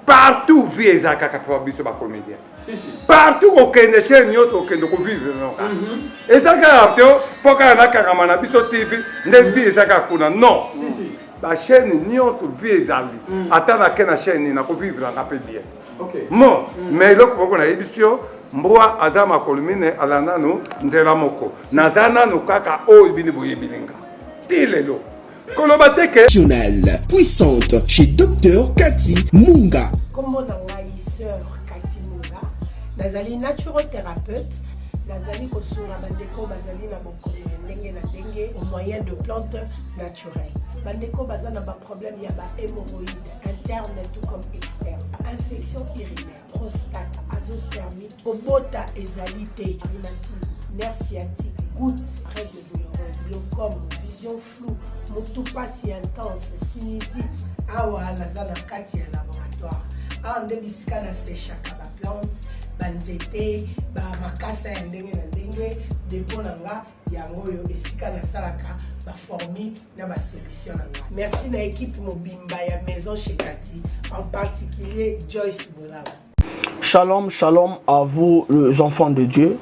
partout vie ezaka kaka biso ba comédien partout okende chaîne nyoto okende ko vivre non ezaka apto foka na kaka na Biso TV nde vie ezaka kuna non ba chaîne nyoto vie ezali atana kena chaîne na ko vivre na pe bien OK mo mais loko moko na ebisio mbwa azama kolumine alanano nzela moko nazana no kaka o ibini boyebilinga tilelo Nationale puissante chez Dr Cathy Munga. Comment sœur Cathy Munga, nazali naturothérapeute, nazali kosunga bandeko bazali na bokono ndenge na ndenge au moyen de plantes naturelles. Bandeko bazana ba problème ya ba hémorroïdes interne tout comme externe. infection urinaire, prostate, azoospermique, obota ezalité, rhumatisme, nerf sciatique, goutte, règles douloureuses, glaucome, vision floue, motopathie intense, sinusite. Awa naza na kati ya laboratoire. Awa nde bisika na séchaka ba plante, banzete, ba makasa ya ndenge na ndenge, depo na nga yango yo esika na salaka ba formule na ba solution na nga. Merci na équipe mobimba ya Maison chez Cathy, en particulier Joyce Bolaba. Shalom, shalom à vous les enfants de Dieu.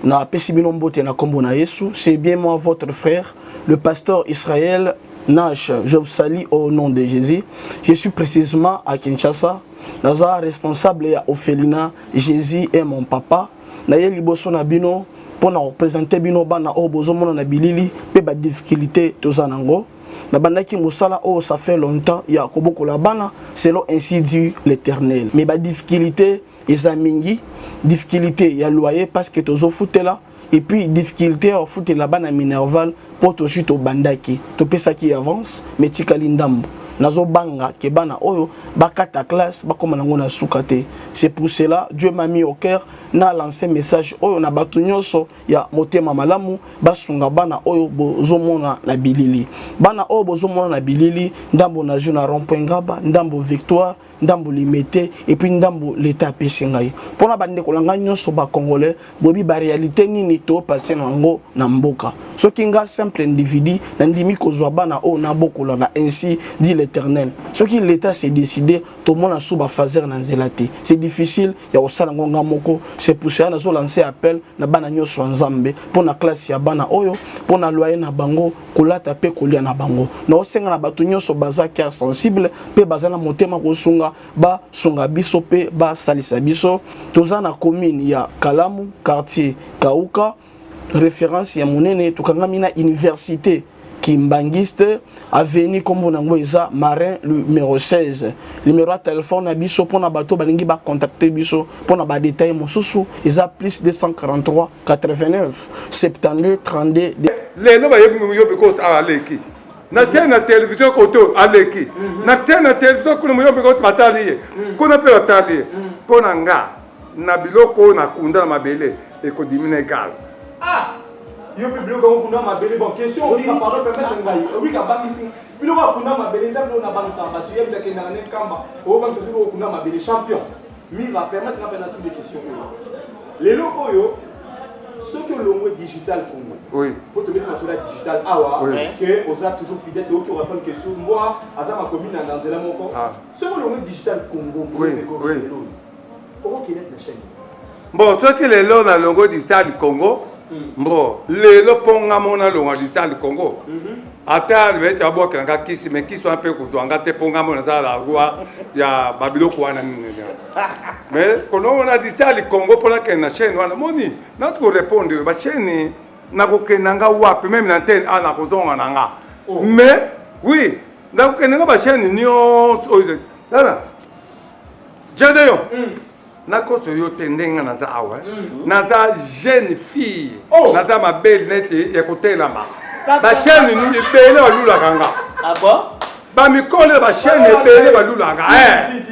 Na pesibino mbote na kombo na Yesu, c'est bien moi votre frère, le pasteur Israël Nash. Je vous salue au nom de Jésus. Je suis précisément à Kinshasa. Naza responsable ya Ophelina, Jésus est mon papa. Na ye liboso na bino pour na représenter bino bana o bozomona na bilili pe ba difficulté tozanango. Na bandaki musala o ça fait longtemps ya koboko la bana selon ainsi dit l'Éternel. Mais ba difficulté ezamingi, difficulté ya loyer parce que tozo foutela et puis difficulté à foutre la bana minerval pour to chute au bandaki. To pesa qui avance mais tikali ndambo. Nazo banga ke bana oyo bakata classe bakoma nango na sukate. C'est pour cela Dieu m'a mis au cœur na lancé message oyo na batu nyonso ya motema malamu basunga bana oyo bozomona na bilili. Bana oyo bozomona na bilili ndambo na juna rond-point Ngaba, ndambo Victoire, ndambo Limete et puis ndambo l'état pesingai. Pona bande kolanga nyonso ba congolais bobi ba réalité nini to passer nango na mboka. Soki nga simple individu na ndimi kozwa bana oyo na bokola na ainsi dit l'Éternel. Ce qui l'État s'est décidé, tout le monde a sous fazer na zelati. C'est difficile, il y a aussi ngonga moko. C'est pour ça que nous lancé appel na bana nyoso nzambe pour na classe ya bana oyo, pour na loyer na bango, kolata pe kolia na bango. Na osenga na batu nyoso baza cœur sensible, pe baza na motema kosunga ba sunga biso pe ba salisa biso. Toza na commune ya Kalamu, quartier Kauka, référence ya monene tukanga mina université Kimbangiste, avenue Kombonango Eza, Marin, numéro 16. Numéro de téléphone à Bisso, pour na bateau, balingi ba contacter Bisso, pour na ba détail Mosusu, Eza plus 243 89 72 32. Les noms de Aleki. Na tena télévision koto Aleki. Na tena télévision kono moyo beko matali. Kono pe matali. Pona nga na biloko na kunda mabele e ko dimine gaz. Ah! Yo public ko kuna mabele bon question on va parler permettre ngai obi ka bangisi bilo ko kuna mabele za bilo na bangisa batu yem de kenda ne kamba o bangisa bilo kuna mabele champion mi va permettre na pena toutes les questions les locaux yo ce que l'on digital Congo oui pour te mettre sur la digital awa que on a toujours fidèle et qui répond question moi asa ma commune na nzela moko ce que l'on digital Congo oui on qui net na chaîne bon ce que les lots na logo digital Congo bon les loponga mona longa digital Congo ata le tu aboka nga kisi mais qui sont un peu kuzwanga te ponga mona za la roi ya babilo kwana nini mais kono on a digital Congo pour la na chaîne wana moni na ko répondre ba chaîne na ko kenanga wapi même na antenne ana ko zonga nanga mais oui na ko kenanga ba chaîne nyo là Jadeyo Nakoso yo tendenga naza awa naza jeune fille naza ma belle nete ya kotela ma ba chaîne ni ebele balula kanga ah bon ba mikolo ba chaîne ebele balula kanga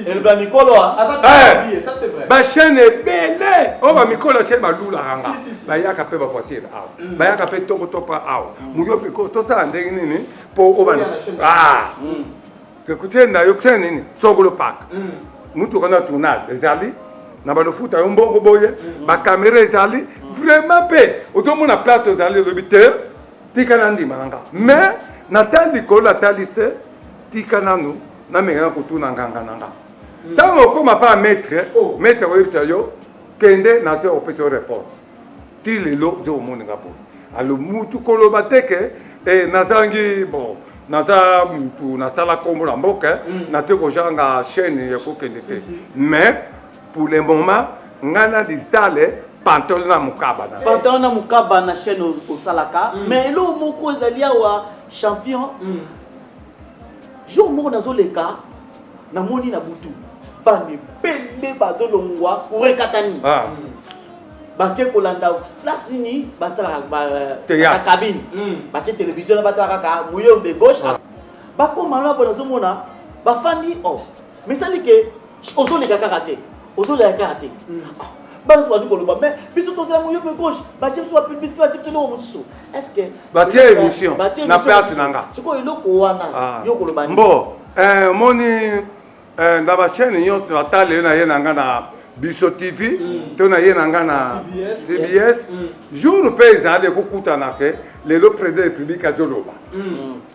elle ba mikolo ça c'est vrai ba chaîne ebele o ba mikolo chaîne balula kanga ba yaka pe ba voiture awa ba yaka pe toko topa awa muyo pe ko to sa ndenge nini po o ba que kutenda na yo kutenda nini tsogolo park mutu kana tournage ezali na ba foot a mboko boye ba caméra ezali vraiment pe otomona place ezali le tika ndima nanga mais na tali ko la taliste tika nanu na menga ko tuna nganga nanga tango ko ma pa maître maître yo kende na te opération report ti lelo de omoni ngapo alo mutu ko lo bateke e nazangi bon nata mutu na sala kombo la mboka na te ko janga chaîne ya ko kende te mais pour le moment ngana digital pantalon na mukaba na chaîne au salaka mais lo moko ezali wa champion jour moko nazoleka na moni na butu ba mi pele ba dolongwa kurekatani bake kolanda place ni basala ba cabine ba télévision na bataka ka muyombe gauche ba komana bona zomona ba fandi mais ça dit que Ozo les karaté. Ozo les karaté. Bana soit du koloba mais biso to za moyo gauche. Ba tie soit publicité ba tie to no musu. Est-ce que ba tie émission na place nanga. Siko eloko wana yo koloba. Mbo moni na ba chaîne nyonso na tale na ye nanga na Biso TV, to na ye nanga na CBS. Jour pe ezale kokutana ke lelo président de République azoloba.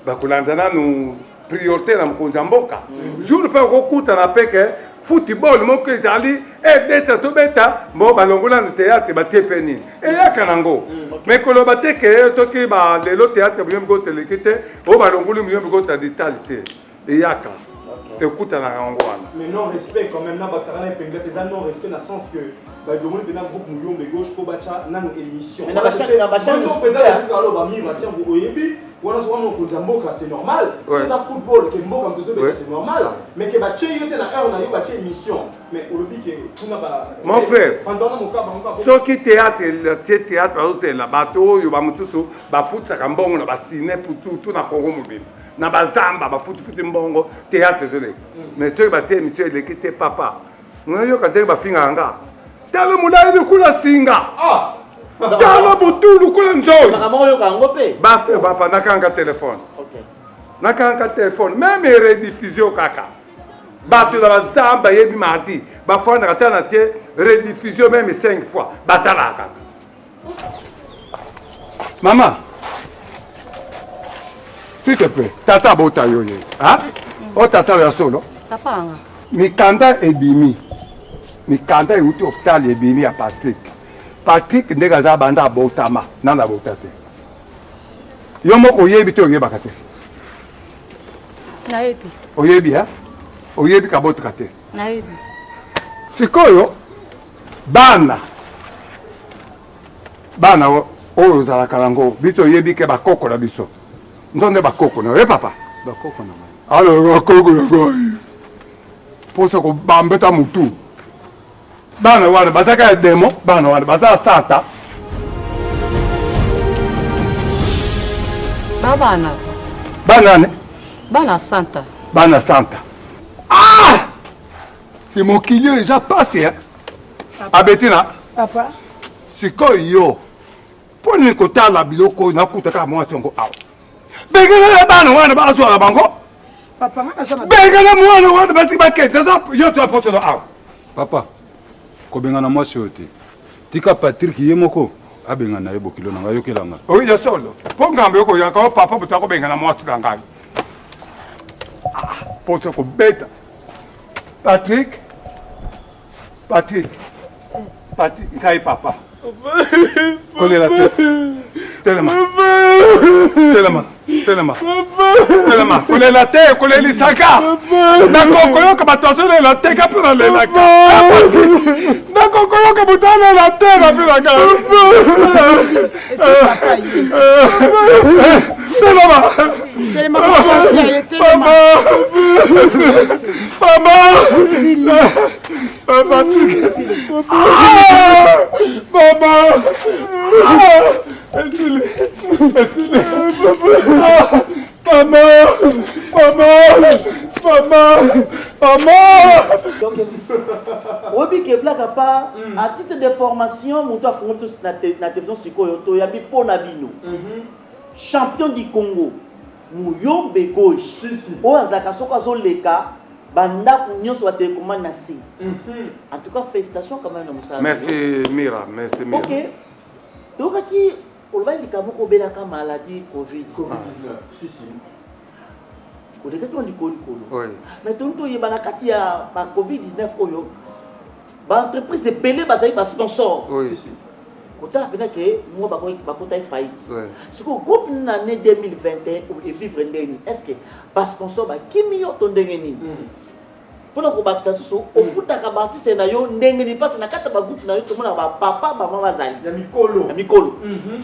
Ba kulandana nu priorité na mkonza mboka. Jour pe kokutana pe ke football moko ezali deta to beta mo balongola no théâtre ba tie peni. E yakanango. Mais koloba te ke to ki ba lelo théâtre bien go telekite o balongolu bien go ta ditalité. E yaka. Mais non respect quand même, non respect dans le sens que le groupe Mouyombe gauche pour battre une émission. Mais c'est normal. C'est un football c'est normal. Mais que une émission. Mais mon frère, ce qui théâtre, la bateau, il va me foot ça comme bon, va ciné pour tout dans Congo mobile. Na bazamba ba futu mbongo théâtre de mais ce ba tie monsieur de quitter papa ngana yo kande ba finga nga talo mulali de kula singa talo butulu kula nzoi makamoko yo kango pe ba fe papa nakanga téléphone nakanga téléphone même rediffusion kaka ba to da bazamba yebi mardi ba fona kata na tie rediffusion même 5 fois batala kaka maman. S'il te plaît, tata bota yoye. Hein? Oh tata ya solo. Papa. Mikanda ebimi. Mikanda yuti hôpital ebimi ya Patrick. Patrick ndega za banda botama, nana botate. Yo moko yebi to yeba kate. Na yebi. Oyebi ha? Oyebi ka botu kate. Na yebi. Sikoyo bana oyo za kalango bito yebi ke bakoko la biso. Ndonde bakoko na papa bakoko na mai alors bakoko na mai posa ko bambeta mutu bana wana basaka demo bana wana basa sata bana santa c'est mon client déjà passé hein abetina papa sikoyo poni ko tala biloko na kutaka mo atongo aw Begala bana wana ba azwa bango. Papa ngana sama. Begala mwana wana basi bakete yo to apoto do aw. Papa. Ko bengana mwasi yote. Tika Patrick yemoko abengana yebo kilo na ngayo kelanga. Oui, ya solo. Pongambe yoko yaka papa butako bengana mwasi dangai. Poto ko beta. Patrick. Kai papa. Collez la tête. Tellement. Collez la tête, collez les sagas. D'accord, collez que batoto la tête capura la saga. D'accord, collez que batoto la tête capura la Obi ke blague pas à titre de formation mutu afungo na télévision sikoyo to ya bipo na bino champion du Congo Mouyombe gauche o azaka soko azoleka banda nyonso ba télécommande na si en tout cas félicitations quand même na musala merci Mira. OK donc qui olba likamo ko bela ka maladie COVID-19 si o de kato ndi kolo oui mais tonto yebana kati ya ba COVID-19 oyo ba entreprise de belé ba dai ba sponsor oui kota pena ke mo ba kota faillite ce que groupe na année 2021 ou vivre ndeni est-ce que ba sponsor ba kimi yo to ndengeni pour ko ba status o futa ka ba artiste na yo ndengeni passe na kata ba groupe na yo to mona ba papa ba mama zali ya mikolo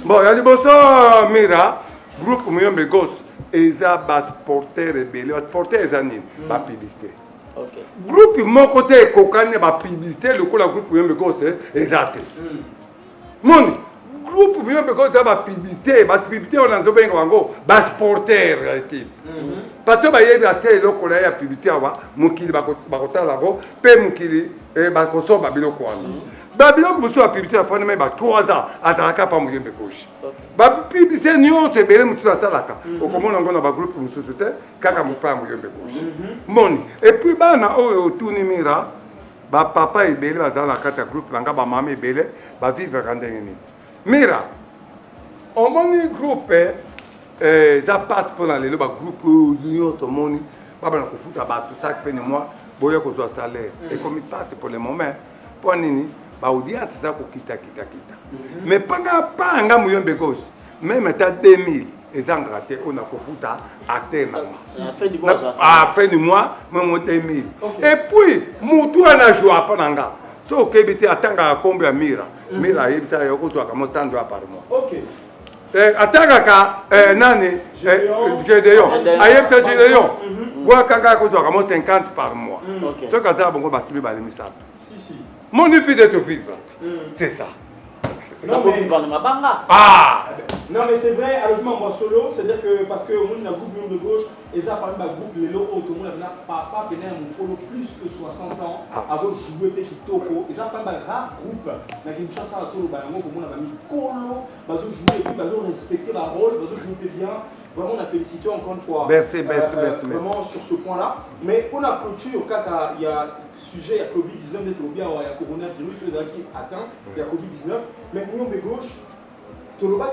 bon ya liboso Mira groupe Mouyombe gauche eza ba sporteur rebelle ba sporteur ezani ba publicité OK groupe mon côté kokane ba publicité le ko la groupe Mouyombe gauche ezate Moni, groupe miyombe koza bapibité bapibité oyo nazobenga bango basporter ya équipe bato bayebi ate eloko na ye ya pibité awa mokili bakotala yango mpe mokili bakosoba biloko wana babiloko mosusu ya pibité afandema ba 3 ans azalaka pa moyembe gauche bapibité nyonso ebele mosusu asalaka okomona yango na bagroupe mosusu te kaka mopa ya moyembe gauche moni epuis bana oyo otuni mira bapapa ebele bazala na kati ya groupe nanga bamama ebele bavivaka ndenge nini mira omoni groupe eza pate mpona lelo bagroupe nyonso omoni babana kofuta bato chaque fin de mois boya kozwa salaire ekomi pase pour le moment mpo nini baaudience eza kokita mais panga moyombe gauche même ata 2000 ezangaka te oyo nakofuta acteur na fin du mois memo 2000 et puis mutu wana joa mpo na nga so okebi te atangaka kombo ya mira mira ayebisa yo kozwaka mo 100 dollars par mois atangaka nani Gédéon ayebisa Gédéon bwakanga kozwaka mo 50 par mois soki azala bongo bato mi balemisaka mon ifide de vivre c'est ça. Non mais c'est vrai, avec moi solo, c'est-à-dire que parce que on a un groupe de gauche, et ça parmi un groupe les locaux, tout le monde a pas un polo plus que 60 ans, à jouer petit toko, et ça parmi un rare groupe, mais qui une chance à tout le monde, comme on a mis colo, jouer et puis respecter la rôle, jouer bien. Vraiment, on a félicité encore une fois vraiment sur ce point-là. Mais pour la clôture, quand il y a sujet, il y a Covid-19, il y a coronavirus qui atteint, il y a Covid-19, mais nous, on est gauche, tout le monde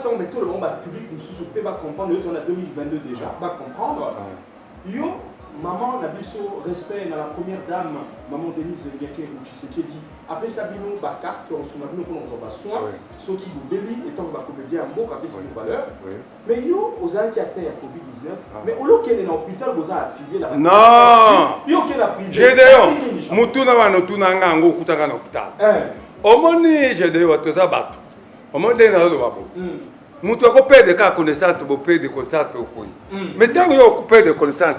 public, nous va comprendre, on a 2022 déjà, va comprendre. Yo, maman, on a biso respect dans la première dame, maman Denise Nyakeru, qui dit, après Sabino, carte, on se met pour nos soins, ceux qui vous bélit, étant que comédien en beau, après c'est une valeur. Mais yo, aux gens qui atteignent la Covid-19, mais au lieu qu'il est dans l'hôpital, vous avez affilié la. Non! Yo, qui est la privé. Gédéon, Moutuna va nous tourner en haut, Koutaka l'hôpital. Au moni, Gédéon, tout ça bat. Au moni, dans le babo. Moutou a coupé de cas connaissance, vous payez de connaissance au pays. Mais tant que vous avez coupé de connaissance,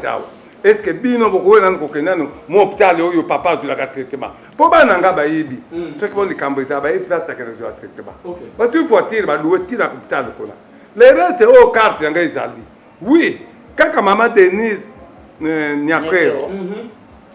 est-ce que bino boko na kokena mo hôpital yo papa zu la traitement po bana nga bayibi ce qui vont les cambriser ba place ka zo traitement ba tu faut tirer ba louer tirer hôpital ko la les restes au carte nga izali oui kaka mama Denise Nyakero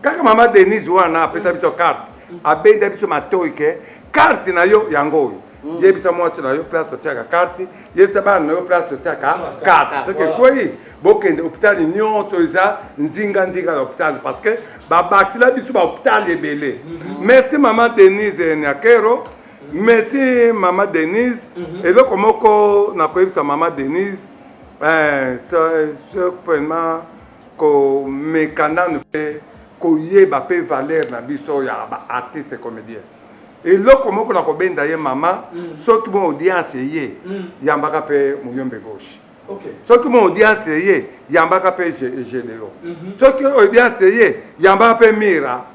kaka mama Denise wana pesa biso carte abenda biso matoike carte na yo yango yebisa mwatu na yo place totiaka carte yebisa bana na yo place totiaka carte ce que quoi bokende hôpital nyonso eza nzinga na hôpital parce que babakila biso ba hôpital ebele. Merci maman Denise Nyakero, merci maman Denise eloko moko na koyebisa maman Denise ce vraiment ko mekana ne ko yeba pe valeur na biso ya ba artiste comédien eloko moko na kobenda ye mama soki bon audience ye yambaka pe moyombe gauche. Ce qui m'a dit c'est il y a un bac à payer Gédéon. Ce qui m'a dit c'est il y a un bac à payer Mira.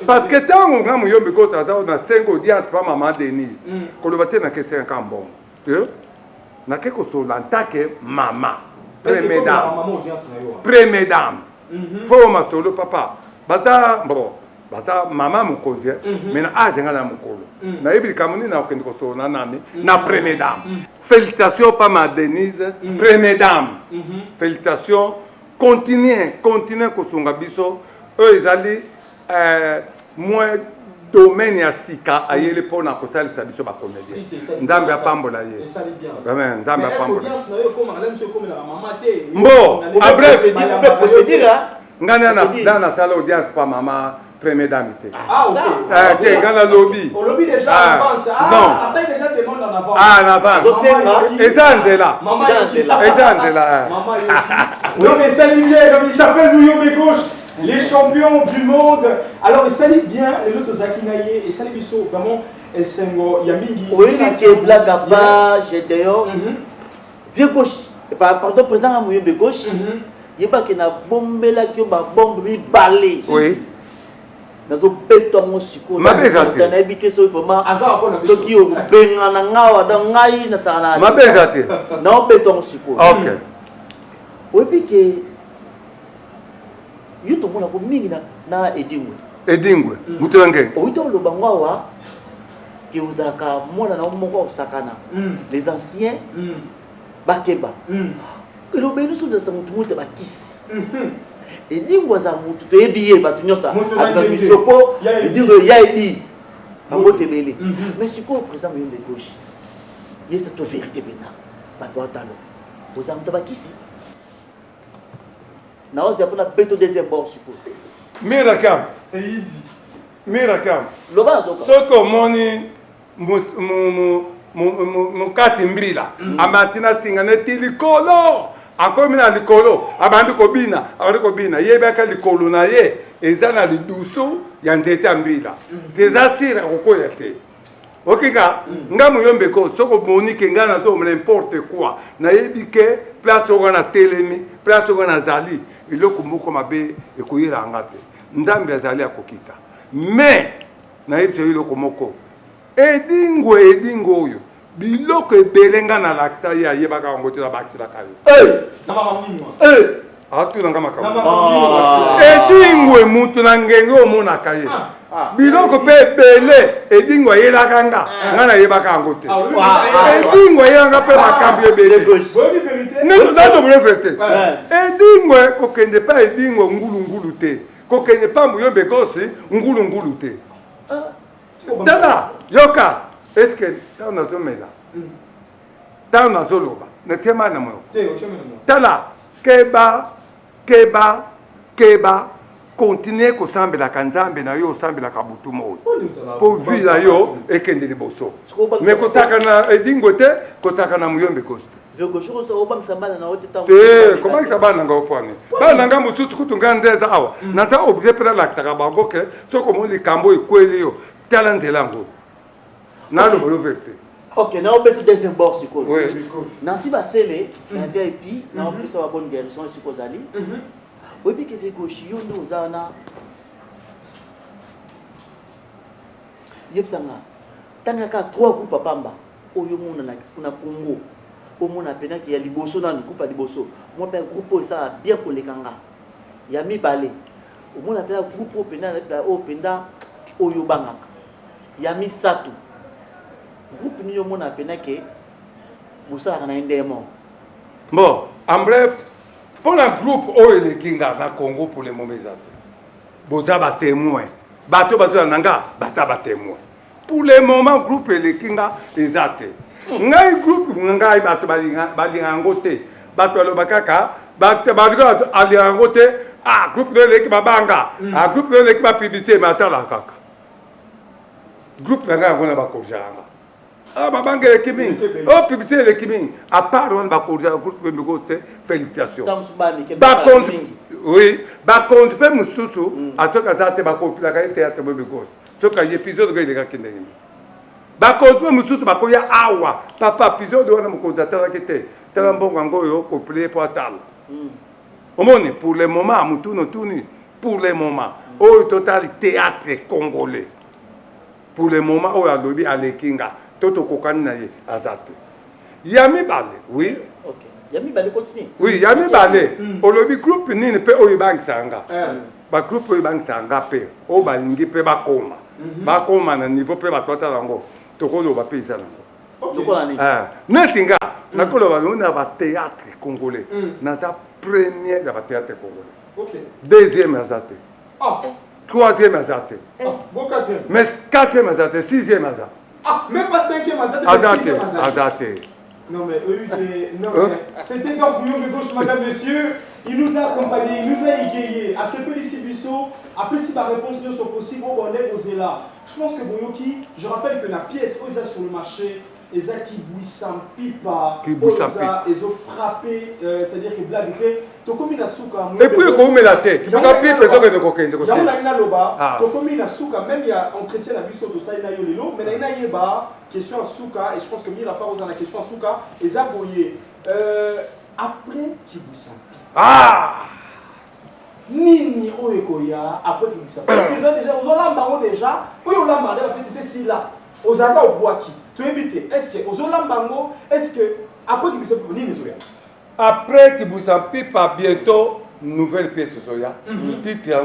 Parce que tant qu'on a mon yombe côté on a 5 audiences pas maman Denis. Quand le matin n'a que 5 ans bon. N'a que chose l'attaque maman. Première dame. Faut ma solo papa. Baza bon. Basa maman mon convient mais na âge ngana mukolo na yebi kamuni na okende ko na nani na première dame. Félicitations pas ma Denise première dame. Félicitations continuez ko sunga biso ezali moins domaine ya sika ayele pona ko salisa biso ba comédien nzambe apambola ye amen nzambe apambola mbo abref ngana na sala audience pa mama première dame. Ah, ok. Ok, quand le lobby. Au lobby déjà en avance. Ah, ça déjà demande en avance. Ah, en avance. Et ça, c'est là. Maman est là. Et ça, c'est là. Maman est là. Non, mais salut bien, comme il s'appelle Mouyombe Gauche, les champions du monde. Alors, il salue bien les autres Zakinaye et salue Bissot, vraiment, et Sengo, Yamingi. Oui, qui est là, Gaba, Gédéon. Vieux gauche. Pardon, président à Mouyombe Gauche. Il y a pas qui n'a bombé là, qui a bombé balé. Oui. Nazo beto mo siko na ebike so vraiment so ki o benga na ngawa da ngai na sana mabezate na beto mo siko OK o ebike yuto mona ko mingi na edingwe mutu ngenge o ito lo bangwa que vous avez moi na moko sakana les anciens bakeba et le béni sur de sa mutu bakisi et dit vous a mutu to ebiye batu nyosa avec bisopo et dire ya idi amote belé mais si quoi présent de gauche il c'est toute vérité bena batu atalo vous a mutu bakisi na oza pour la beto deuxième bord suppose Mirakam et il dit Mirakam loba zoka soko moni mukati mbila amatina singa neti likolo encore mina likolo abandi kobina yebaka likolo na ye eza na lidusu ya nzete mbila tezasira kokoya te okika ngamu yombe ko soko monike ngana to n'importe quoi na yebike place ongana telemi place ongana zali iloko moko mabe ekoyira ngate ndambe azali akokita mais na yebise iloko moko edingo oyo biloko ebelenga na lakisa ye ayebaka yango te na bakisila kaye atuna nga makambo edingo emutu na ngenge omonaka ye biloko mpe ebele edingo ayelaka nga nayebaka yango te edingo ayelanga mpe makambo ebele nazobole verite edingo kokende mpa edingo ngulungulu te kokende mpa muyombe gosi ngulungulu te tala yoka eske ntango nazomela ntango nazoloba netiema na moyo tala keba continue kosambelaka nzambe na yo osambelaka butu moyo mpo vi na yo ekende liboso me kotaka na edingo te kotaka na muyombe kosi kobakisa bana nanga opwane bana nanga mosusu kutu nga nzeza awa naza oblige mpena lakitaka bango ke soki omoni likambo ekweli yo tala nzela yango nalobolo vérité. Ok, na obeto deuxième bord siko. Oui. Nansi basele na VIP na plus sa bonne guérison siko zali. Oui bi ke ve gauche yo ndo zana. Yebsanga. Tanga ka 3 coups pamba. Oyo mona na Congo. Omona pena ki ya liboso na coupe liboso. Mo pe groupe ça bien pour les kanga. Ya mi balé. Omona pena groupe pena na o penda oyo banga. Ya mi satu. Groupe ni yomona penake busala na indemo. Bon, en bref, pour le groupe oyo kinga na Congo pour le moment exact. Boza ba témoin. Bato bato nanga bata ba témoin. Pour le moment groupe kinga exact. Ngai groupe ngai bato balinga ngote. Bato lo bakaka, bato bato alinga ngote. Ah, groupe le ki babanga. Ah, groupe le ki ba publicité matala kaka. Groupe nanga ngona ba korjanga. Ah, babanga l'équiping. Oh, publicité l'équiping. À part on va corriger le groupe de côté, félicitations. Oui, bah quand tu fais mususu, à ce que ça te va copier la qualité à te me gauche. Ce qu'il y a épisode de la kinde. Bah quand tu fais mususu, bah quand il y a awa, papa épisode on a mon contateur qui était. T'as un bon gango yo copier pour tal. Au moins pour le moment, mutuno tuni. Pour le moment, au total théâtre congolais. Pour le moment, au alobi à l'ékinga. Toto kokani na ye azate. Yami balé, oui. OK. Yami balé continue. Oui, yami balé. Olobi groupe nini pe oyo bank sanga. Ba groupe oyo bank sanga pe o balingi pe bakoma. Bakoma na niveau pe batota lango. Tokolo ba pe isa lango. Tokola ni. Netinga na kolo ba na ba théâtre congolais. Na za premier da ba théâtre congolais. OK. Deuxième azate. Ah. Troisième azate. Bon quatrième. Mais quatrième azate, sixième azate. Ah, même pas 5e Azate. Non mais c'était donc Muyombe Gauche, madame, monsieur. Il nous a accompagnés, il nous a égayés. À ce peu ici Busso, après si ma réponse ne sont possibles, on est posé là. Je pense que Boyoki, je rappelle que la pièce Oza sur le marché, Eza qui bouissant pipa, Oza, ils ont frappé, c'est-à-dire que blague était. Tokomi na suka. Et puis comment met la tête? Il faut appuyer plutôt que de coquin. Yamna loba. Tokomi na suka. Même il y a entretien la Busso de ça il na yo lelo. Mais na yeba question à suka et je pense que Mira part aux la question à suka. Eza boye. Après qui bouissant. Ah. Nini oekoya après qui bouissant. Parce que déjà aux olambango déjà. Oui olambanga parce que c'est si là. Aux anga au boaki. Tu éviter. Est-ce que aux olambango est-ce que après qui bouissant nini zoya. Après Kibousampi, par bientôt, nouvelle pièce de Soya. Titre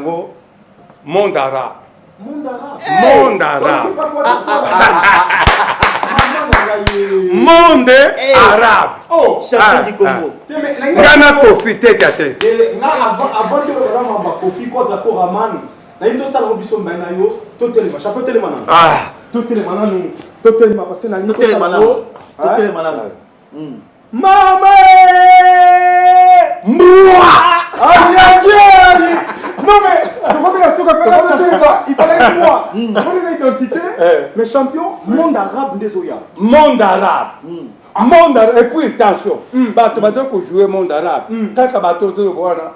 Monde arabe. Monde arabe. Monde arabe. Monde arabe. Oh, champion du Congo. Ghana profité kate. Avant que le Rama Kofi quoi d'accord Raman. Na indo sala robiso mbana yo totelema chapeau telema na. Ah, totelema na nous. Totelema parce que na ni totelema na. Totelema na. Maman! Moi! Aïe aïe! Non mais, je crois que la souka fait il fallait moi. On est identité, mais champion, monde arabe désolé. Monde arabe. Monde arabe. Et puis attention, bateau qu'on jouer monde arabe. Quand le bateau de Goana,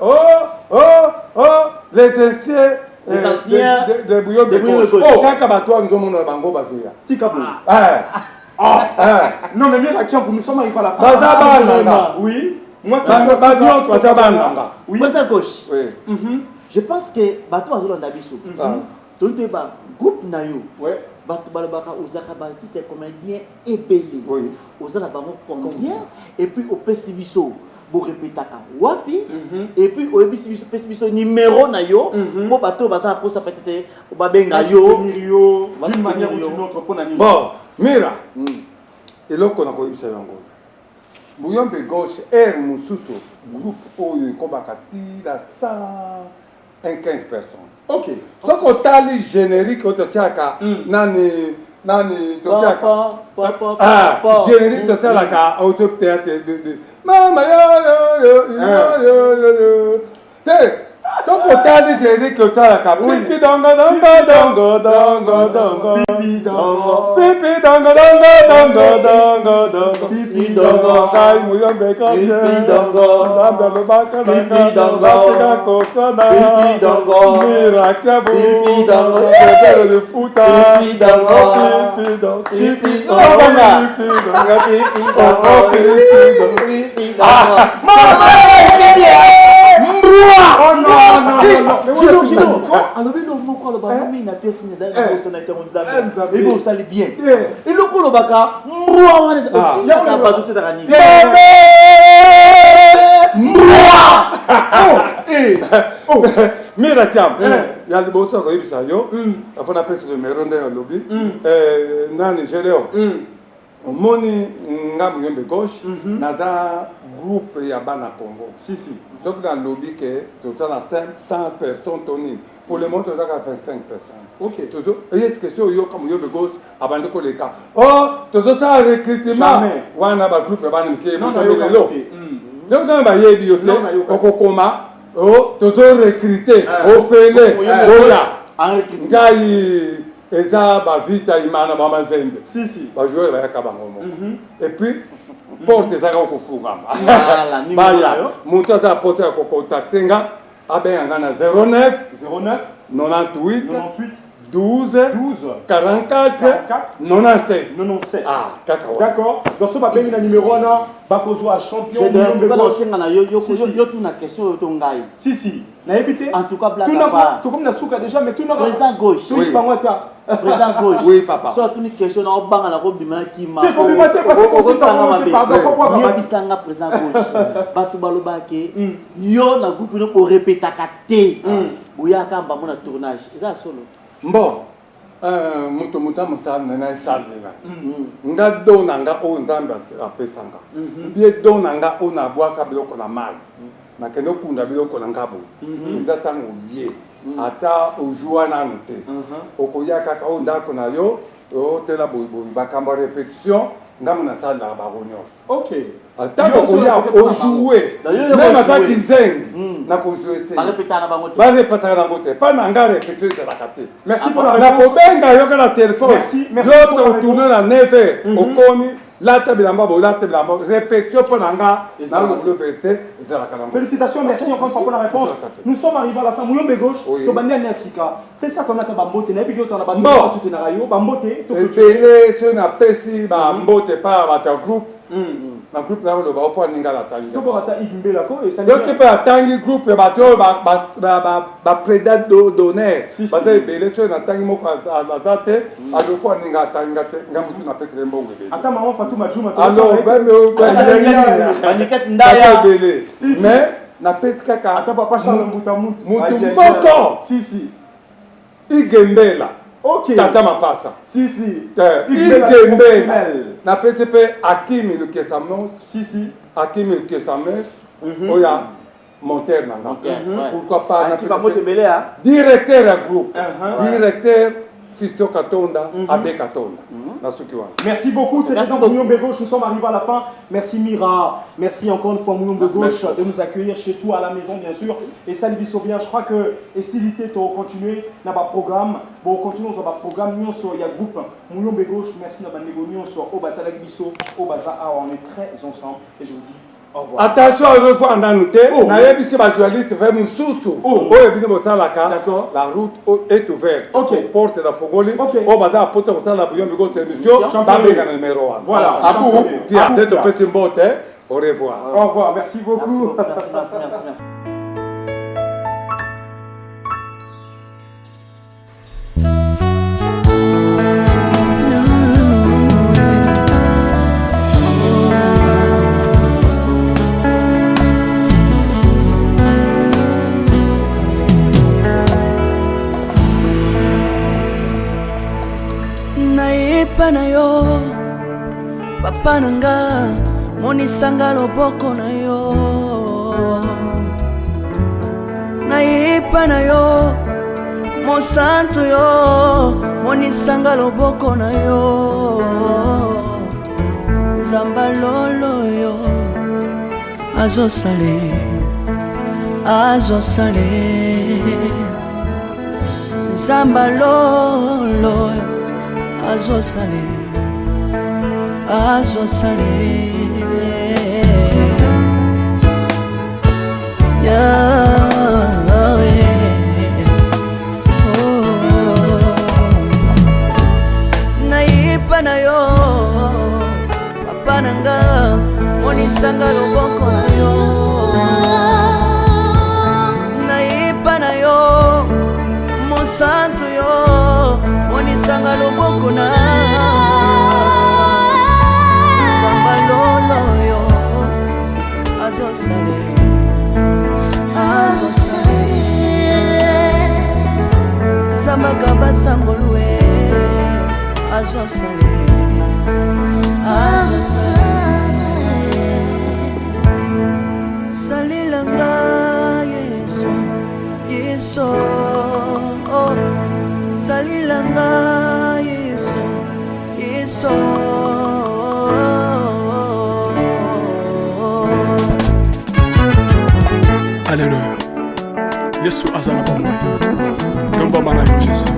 les anciens. Les anciens de bouillon de gauche. Quand le bateau nous avons bango bazoya. Tikabou. Non mais bien là, quand nous sommes arrivés à la fin. Bazabana. Oui. Moi, oui. Gauche. Oui. Je pense que bateau azolanda biso. Donc ba groupe na yo. Ouais. Bateau balabaka ozaka artiste comédien ebele. Oui. Ozala bango combien et puis au pesibiso bo répétaka wapi et puis au pesibiso numéro na yo mo bateau bata pour ça peut-être ba benga yo d'une manière ou d'une autre pour na ni. Bon, mira. Et là qu'on a connu ça yango. Bouillombe gauche air mususu groupe oyo kobakati la 115 personnes. OK. Ce qu'on t'a dit générique ototiaka nani totiaka. Générique totiaka auto théâtre de mama yo. Donc on t'a dit générique totiaka. Pipi dongo dongo dongo dongo. Pipi dongo. Pipi dongo dongo dongo dongo. Pipi dongo. Kai muyombe gauche. Pipi dongo. Pipi dongo. Pipi dongo. Miracabu. Pipi dongo. Le puta. Pipi dongo. Pipi dongo. Pipi dongo. Pipi dongo. Pipi dongo. Pipi dongo. Maman, c'est bien. Oh non. Chino. Alors le moko le baka mi na pièce ni dans le sonne te monzambe. Et bon ça li bien. Et le ko le baka mwa wana aussi na ba tout dans ni. Oh, mira tiam. Ya le bosso ko ibisa yo. Afona pesa de meronde au lobby. Nani Gédéon. Moni ngamu yembe gauche naza groupe ya bana Congo. Si. Donc dans le lobby que total à 100 personnes toni. Pour le monde total à 25 personnes. OK. Toujours et est-ce que c'est yo comme yembe gauche abandonné ko les cas. Oh, toujours ça recrutement. Wana ba groupe bana mke non lo. Donc dans ba yebi yote okokoma toujours recruter au fele. Oya. Ngai eza ba vita imana ba mazembe. Si. Ba jouer ba yakabango. Et puis porte za ko fungama. Voilà, numéro. Monta za porte ko contacter nga abenga na 09 98 12 44 97. Ah, d'accord. D'accord. Dans ce papier na numéro na bakozwa champion de Congo na yo tout na question to ngai. Si. Na évité. En tout cas blague. Tout comme na souka déjà mais tout na président gauche. Oui, pangwata. Président gauche. Oui, papa. So tout une question na obanga na ko bimana ki ma. Te ko bimate parce que ça nga mabe. Yo bisanga président gauche. Batu baloba ke yo na groupe no ko répéta kate. Boya kamba mona tournage. Eza solo. Bon. Muto mutama na isalila. Nga dona nga o nzambe apesanga. Bie dona nga o na bwaka biloko na mali. Na keno kunda biloko na ngabo. Eza tango ye. Ata ojua na note. Okoya kaka o ndako na yo, o tela boy bakamba répétition, ngamu na salle la baronyo. OK. Ata okoya o jouer. Même ata kinzengi na ko jouer c'est. Ba répéter na bango te. Ba répéter na bango te. Pas na nga répéter c'est la capter. Merci pour la na ko benga yo kana téléphone. Merci. L'autre tourner la 9h. Okomi la tabilamba bo la tabilamba répétition pour nanga na le vérité c'est la calamba. Félicitations, merci encore pour la réponse. Nous sommes arrivés à la fin. Mouyombe gauche, to bandi à Niasika. Pesa comme na bambote na bigo na bandi na soutenir rayo bambote to pele ce na pesi bambote pas ba ta groupe. Na groupe na lo ba opo ninga la tangi. To borata imbela ko et ça. Donc pas tangi groupe ba to ba prédate d'honneur. Ba te bele ce na tangi moko azate a lo po ninga tanga te ngamu na pesi mbongo bele. Ata maman Fatouma Djouma to. Alors Baniket ndaya. Mais na pesi kaka ata papa Charles Mbuta mutu. Mutu moko. Si. Igembela. Ok. Tata Mapasa. Si. Igembela. Na PTP Akimi le Kesamos. Si. Akimi le Kesamos. Oya monteur nanga. Pourquoi pas directeur à groupe. Directeur Sisto Katonda, Abbé Katonda. Merci beaucoup, c'est Mouyombe Gauche, nous sommes arrivés à la fin. Merci Mira, merci encore une fois Mouyombe Gauche de nous accueillir chez toi à la maison bien sûr. Et ça nous dit bien, je crois que Essilité tu continuer dans le programme. Bon, continuons dans le programme, nous sommes il y a groupe Mouyombe Gauche, merci d'avoir négocié, nous sommes au Batalak Bisso, au Baza, on est très ensemble et je vous dis au revoir. Attention à une fois en année, les journalistes font un sous-sous. La route est ouverte. Porte la Fogoli. Au bazar, porte la bouillon de votre émission. Numéro 1. Voilà. À vous, Pierre, d'être petit mot. Au revoir. Au revoir. Merci beaucoup. Merci. Nayepa na yo papa nanga monisanga loboko na yo nayepa na yo mosantu yo monisanga loboko na yo nzamba lolo yo azosale nzamba lolo azosale nayipa na yo papa nanga monisanga loboko na yo nayipa na yo mosantu yo monisanga loboko na nzamba lolo yo azosale zambaka basangolue azosale salilanga yesu salilanga yesu Alléluia. Yesu azana bomwe. Nomba mana yo Jésus.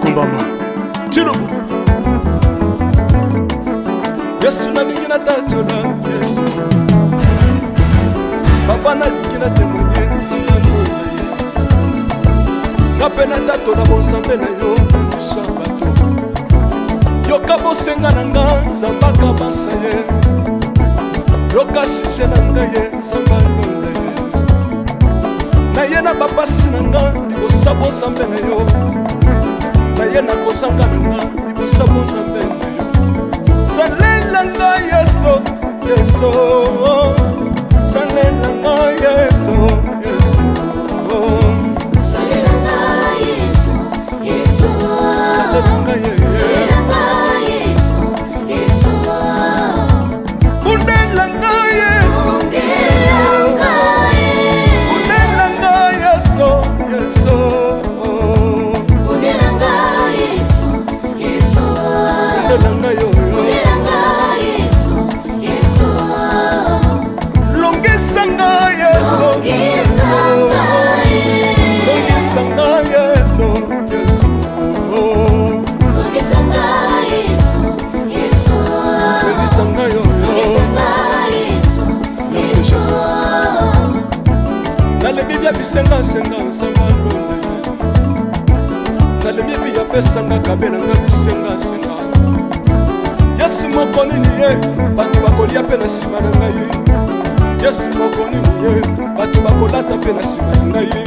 Kumbamba. Tirobo. Yesu na lingi na tachola Yesu. Papa na lingi na témoigner sangalo na ye. Kapena tato na bonsambe na yo iswa bato. Yoka bosenga na nga zambaka basaye. Yoka shije na nga ye zambalo na ye. Na ye na bapasi na nga libosa bonsambe na yo. Na ye na kozanga na nga libosa bonsambe na yo. Salela nga Yesu, Yesu. Salela nga Yesu, Yesu. Salela nga Yesu, Yesu. Salela nga Yesu. Salela nga Yesu, Yesu. Undela nga Yesu, Undela nga Yesu, Yesu. Undela nga Yesu, Yesu. Undela nga yo. Longisanga Yesu, Yesu. Longisanga Yesu, Yesu. Longisanga Yesu, Yesu. Longisanga yo. Longisanga Yesu, Yesu. Nalebi bia bisenga senga nzamba lole. Nalebi bia pesanga kabela nga bisenga senga. Yesu moko nini ye bato bakolia pe na sima na ngai. Yesu moko nini ye bato bakolata pe na sima na ngai.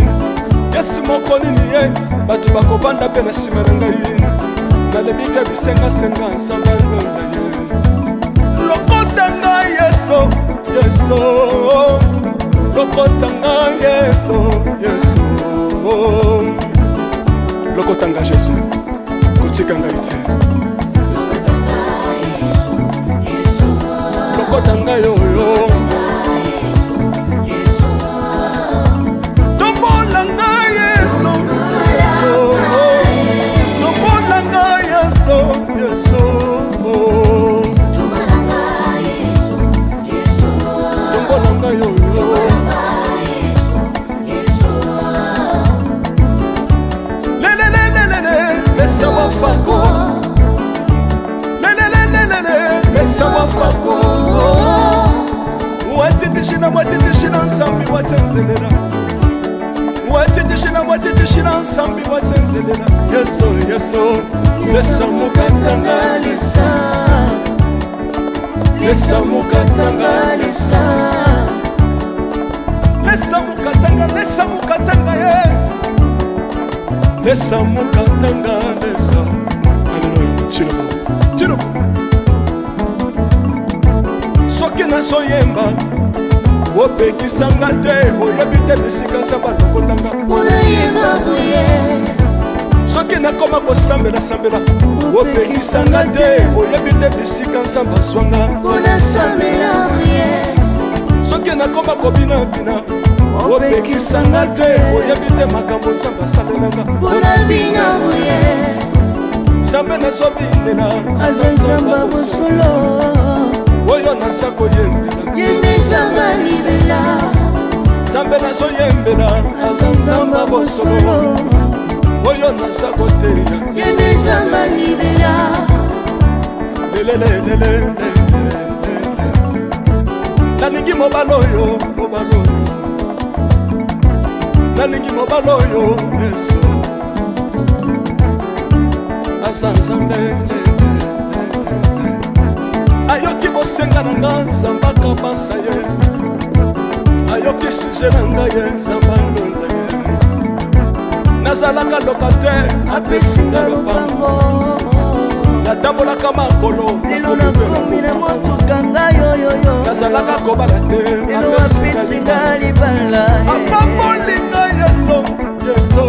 Yesu moko nini ye bato bakovanda pe na sima na ngai. Nalebi bia bisenga senga nzamba lole ye. Lokota nga Yesu, Yesu. Lokota nga Yesu, Yesu. lokotanga Jésus kotikanga ite lokotanga yoyo tombolanga Yesu tombolanga Yesu Yesu tombolanga yoyo Mesa wafako Mesa wafako Watitishina nsambi watenzelera Watitishina nsambi watenzelera Yeso Yeso Lesa mukatanga lisa Lesa mukatanga lisa Lesa mukatanga ye Lesa mukatanga lesa Alléluia Chirobo Chirobo Soki na soyemba Opekisanga te Oyebi te bisika nsamba lokotanga Unayemba buye Soki na koma kosambela sambela Opekisanga te Oyebi te bisika nsamba swanga Unasambela buye Soki na koma kobina bina Opekisanga te Oyebi te makambo nsamba salelanga Unabina buye Sambe na sobinela Azansamba busolo Oyo nasa koyembela Yende samba libela Sambe na soyembela Azansamba busolo Oyo nasa koteya Yende samba libela Lelelelelele Nalingi mobaloyo Mobaloyo Nalingi mobaloyo Yesu Azanzambe Ayoki bosenga na nga Nzamba kabasa ye Ayoki sije na nga ye Nzamba ndonda ye Nazalaka lokate Apesinga lopango Natambolaka makolo Lelo nakomi na motuka nga yoyoyo Nazalaka kobala te Lelo apesinga libala Apambolinga Yesu Yesu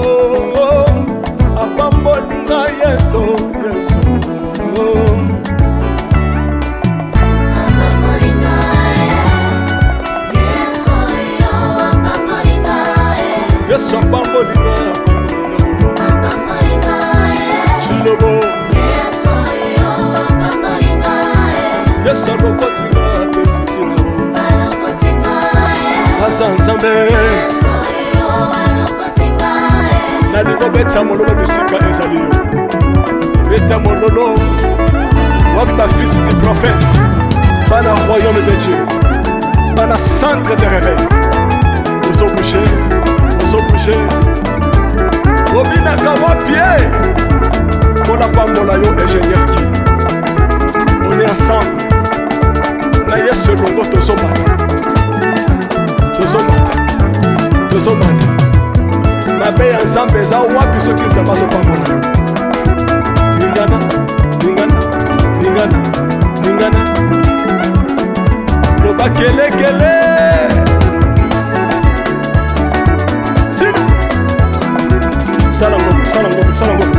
Apambolinga Yesu Yesu Yesu apambolinga Chilobo Yesu alokotinga pesitila Azanzambe Nalingo beta mololo bisika ezaliyo Beta mololo Wabi ba fils du prophète Bana royaume de Dieu Bana centre de réveil Ozo bouger Obinaka wapie Pona pambola yo ingénieur qui On est ensemble Na yesu longo tozomata Mabe ya nzambe eza wapi soki nzambe azopambola yo Ningana Loba kelekele Sala ngombe